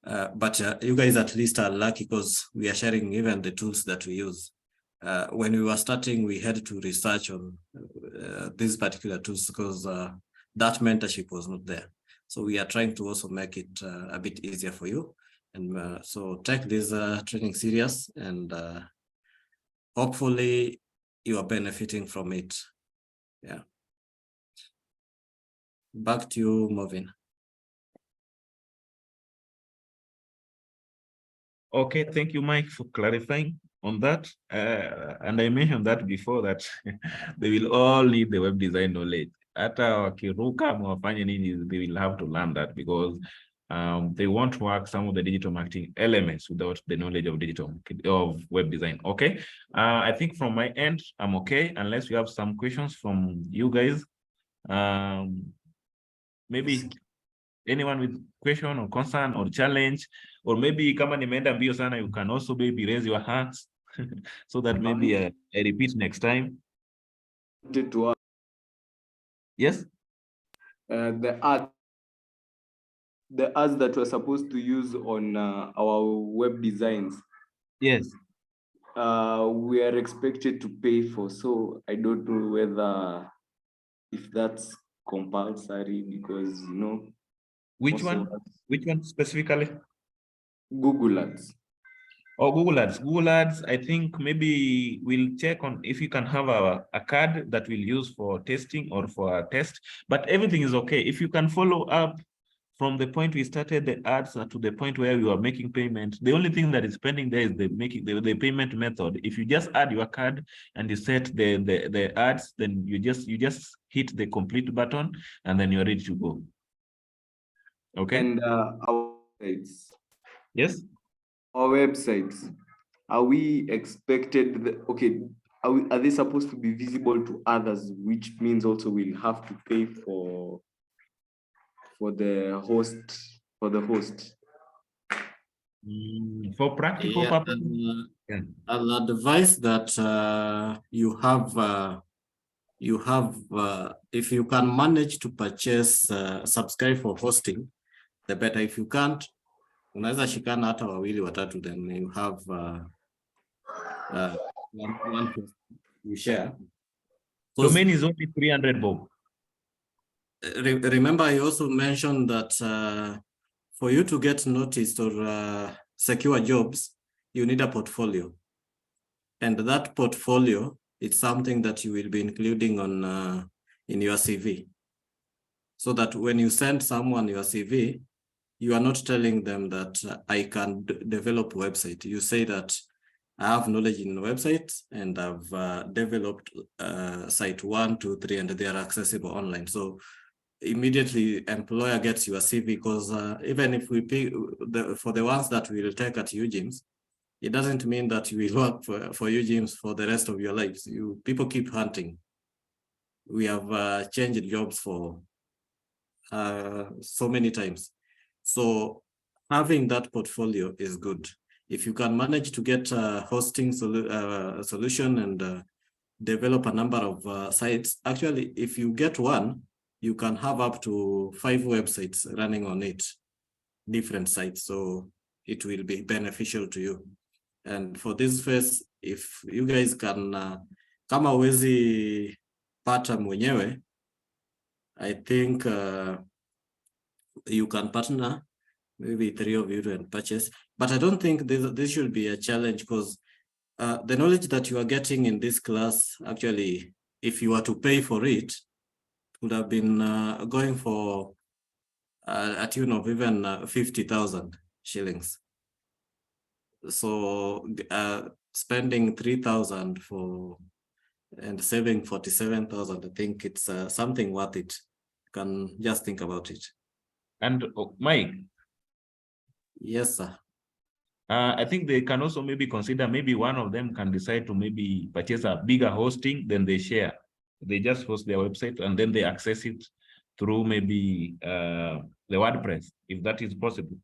but you guys at least are lucky because we are sharing even the tools that we use. When we were starting, we had to research on these particular tools because that mentorship was not there. So we are trying to also make it a bit easier for you. And so take this training serious, and hopefully you are benefiting from it. Yeah. Back to you, Marvin. Okay, thank you, Mike, for clarifying on that. And I mentioned that before, that they will all need the web design knowledge. Hata wakiruka wafanye nini, they will have to learn that, because they won't work some of the digital marketing elements without the knowledge of web design. Okay. I think from my end, I'm okay, unless you have some questions from you guys. Maybe anyone with question or concern or challenge, or maybe kama nimeenda mbio sana, you can also maybe raise your hands so that maybe I repeat next time. Yes. The ads that we're supposed to use on our web designs. Yes. We are expected to pay for, so I don't know whether if that's compulsory, because Which one specifically? Google Ads. Oh, Google Ads. Google Ads, I think maybe we'll check on if you can have a card that we'll use for testing or for a test, but everything is okay. If you can follow up from the point we started the ads to the point where we are making payment, the only thing that is pending there is the payment method. If you just add your card and you set the ads, then you just hit the complete button and then you're ready to go. Okay. And our websites. Yes. Our websites, are we expected? Are they supposed to be visible to others, which means also we'll have to pay for the host, For practical purposes, I'll advise that you have you have, if you can manage to purchase, subscribe for hosting, the better. If you can't, unaweza shikana hata wawili watatu, then you have one you share. Domain is only 300 bob. Remember, I also mentioned that for you to get noticed or secure jobs, you need a portfolio. And that portfolio, it's something that you will be including on in your CV. So that when you send someone your CV, you are not telling them that I can develop a website. You say that I have knowledge in websites and I've developed site 1, 2, 3, and they are accessible online. So immediately employer gets your CV, because even if we pick for the ones that we will take at UGIMS, it doesn't mean that you will work for UGIMS for the rest of your lives. People keep hunting. We have changed jobs for so many times. So having that portfolio is good. If you can manage to get a hosting solution and develop a number of sites, actually, if you get one, you can have up to 5 websites running on it, different sites. So it will be beneficial to you. And for this phase, if you guys can, kama huwezi pata mwenyewe, I think you can partner, maybe 3 of you and purchase. But I don't think this should be a challenge, because the knowledge that you are getting in this class, actually, if you were to pay for it, would have been going for a tune of even 50,000 shillings. So spending 3,000 for and saving 47,000, I think it's something worth it. You can just think about it. And Mike. Yes, sir. I think they can also maybe consider, maybe one of them can decide to maybe purchase a bigger hosting, then they share. They just host their website and then they access it through maybe the WordPress, if that is possible.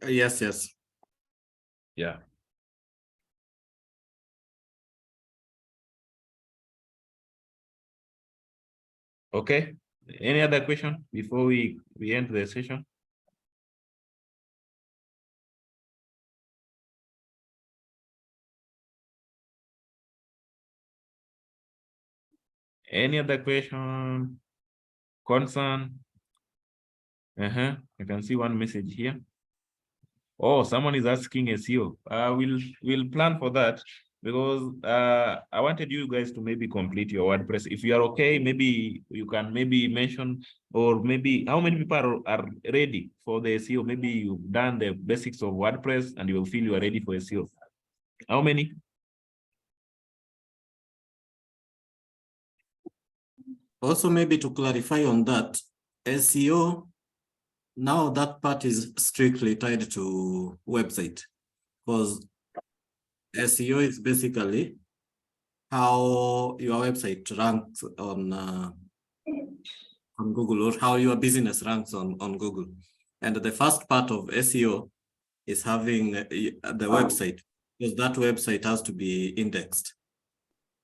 Yes, yes. Yeah. Okay. Any other question before we end the session? Any other question, concern? I can see one message here. Oh, someone is asking SEO. We'll plan for that, because I wanted you guys to maybe complete your WordPress. If you are okay, maybe you can maybe mention, or maybe how many people are ready for the SEO? Maybe you've done the basics of WordPress and you will feel you are ready for SEO. How many? Also, maybe to clarify on that, SEO, now that part is strictly tied to website, because SEO is basically how your website ranks on Google, or how your business ranks on Google. And the first part of SEO is having the website, because that website has to be indexed.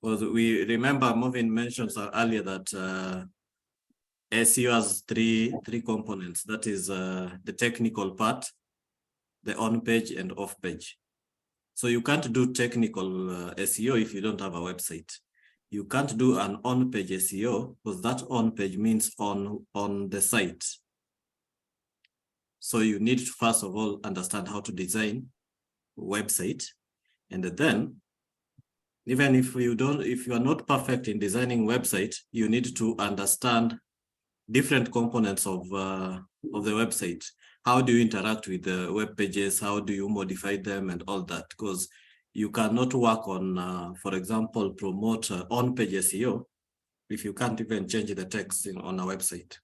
Because we remember Marvin mentioned earlier that SEO has three components. That is the technical part, the on-page and off-page. So you can't do technical SEO if you don't have a website. You can't do an on-page SEO, because that on-page means on the site. So you need to first of all understand how to design a website, and then even if you are not perfect in designing website, you need to understand different components of the website. How do you interact with the web pages? How do you modify them and all that? Because you cannot work on, for example, promote on-page SEO if you can't even change the text on a website.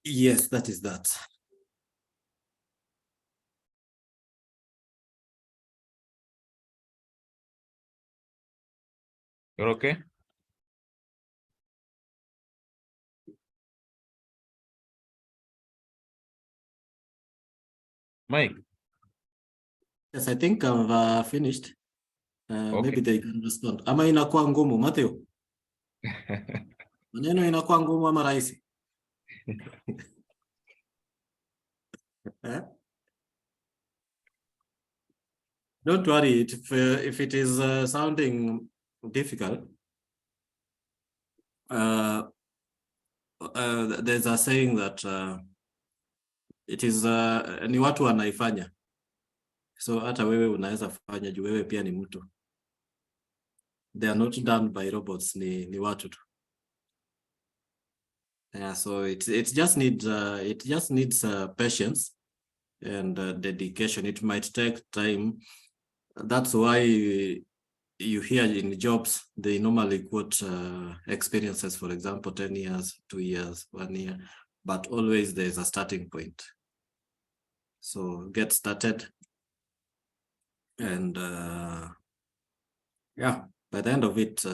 Yes, that is that. You're okay? Mike? Yes, I think I've finished. Okay. Maybe they can respond. Ama inakuwa ngumu, Matthew? Maneno inakuwa ngumu ama rahisi? Eh? Don't worry, if it is sounding difficult, there's a saying that it is ni watu wanaifanya, so hata wewe unaweza fanya juu wewe pia ni mtu. They are not done by robots, ni watu tu. Yeah, so it just needs patience and dedication. It might take time. That's why you hear in jobs they normally quote experiences, for example, 10 years, 2 years, 1 year, but always there's a starting point. So get started, and yeah, by the end of it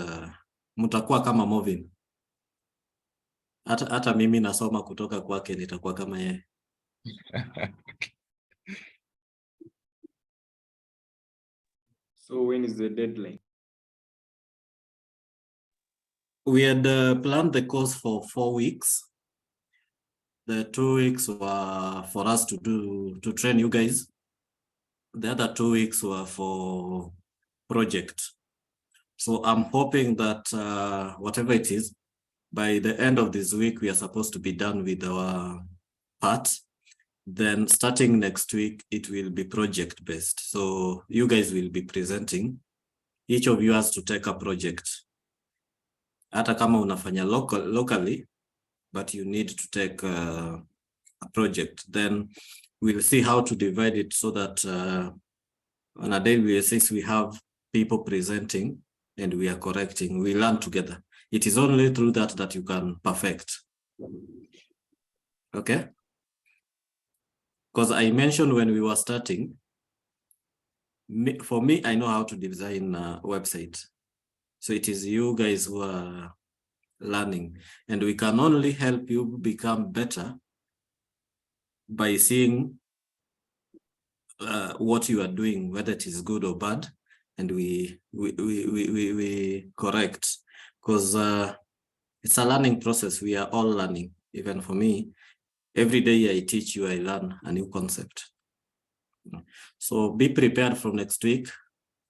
mutakuwa kama Movin. Hata mimi nasoma kutoka kwake, nitakuwa kama yeye. So when is the deadline? We had planned the course for 4 weeks. The 2 weeks were for us to train you guys. The other 2 weeks were for project. So I'm hoping that whatever it is, by the end of this week, we are supposed to be done with our part. Then starting next week, it will be project based. So you guys will be presenting. Each of you has to take a project. Hata kama unafanya locally, but you need to take a project. Then we'll see how to divide it so that on a daily basis, we have people presenting and we are correcting. We learn together. It is only through that you can perfect. Okay? Because I mentioned when we were starting, for me, I know how to design a website. So it is you guys who are learning, and we can only help you become better by seeing what you are doing, whether it is good or bad, and we correct, because it's a learning process. We are all learning. Even for me, every day I teach you, I learn a new concept. So be prepared from next week.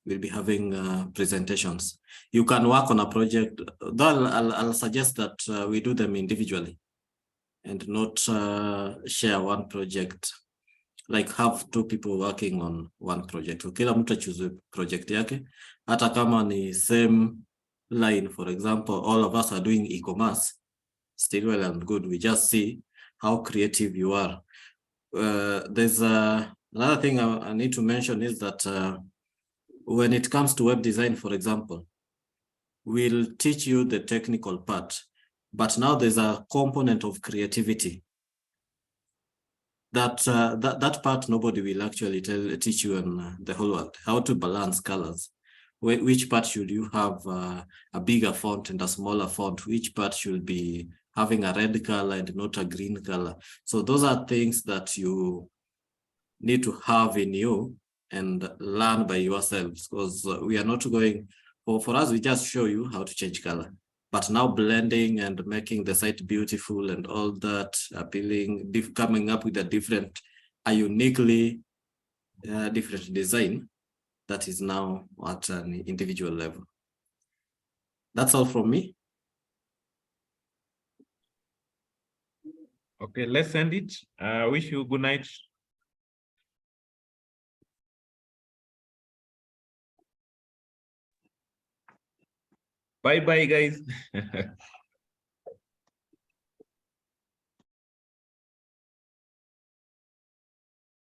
We'll be having presentations. You can work on a project, though I'll suggest that we do them individually and not share one project. Like have 2 people working on one project. Kila mtu choose project yake. Hata kama ni same line, for example, all of us are doing e-commerce. Still well and good. We just see how creative you are. There's another thing I need to mention is that when it comes to web design, for example, we'll teach you the technical part, but now there's a component of creativity. That part nobody will actually teach you in the whole world. How to balance colors. Which part should you have a bigger font and a smaller font? Which part should be having a red color and not a green color? So those are things that you need to have in you and learn by yourselves, because we are not going, for us, we just show you how to change color. But now blending and making the site beautiful and all that, appealing, coming up with a uniquely different design, that is now at an individual level. That's all from me. Okay, let's end it. Wish you good night. Bye-bye, guys.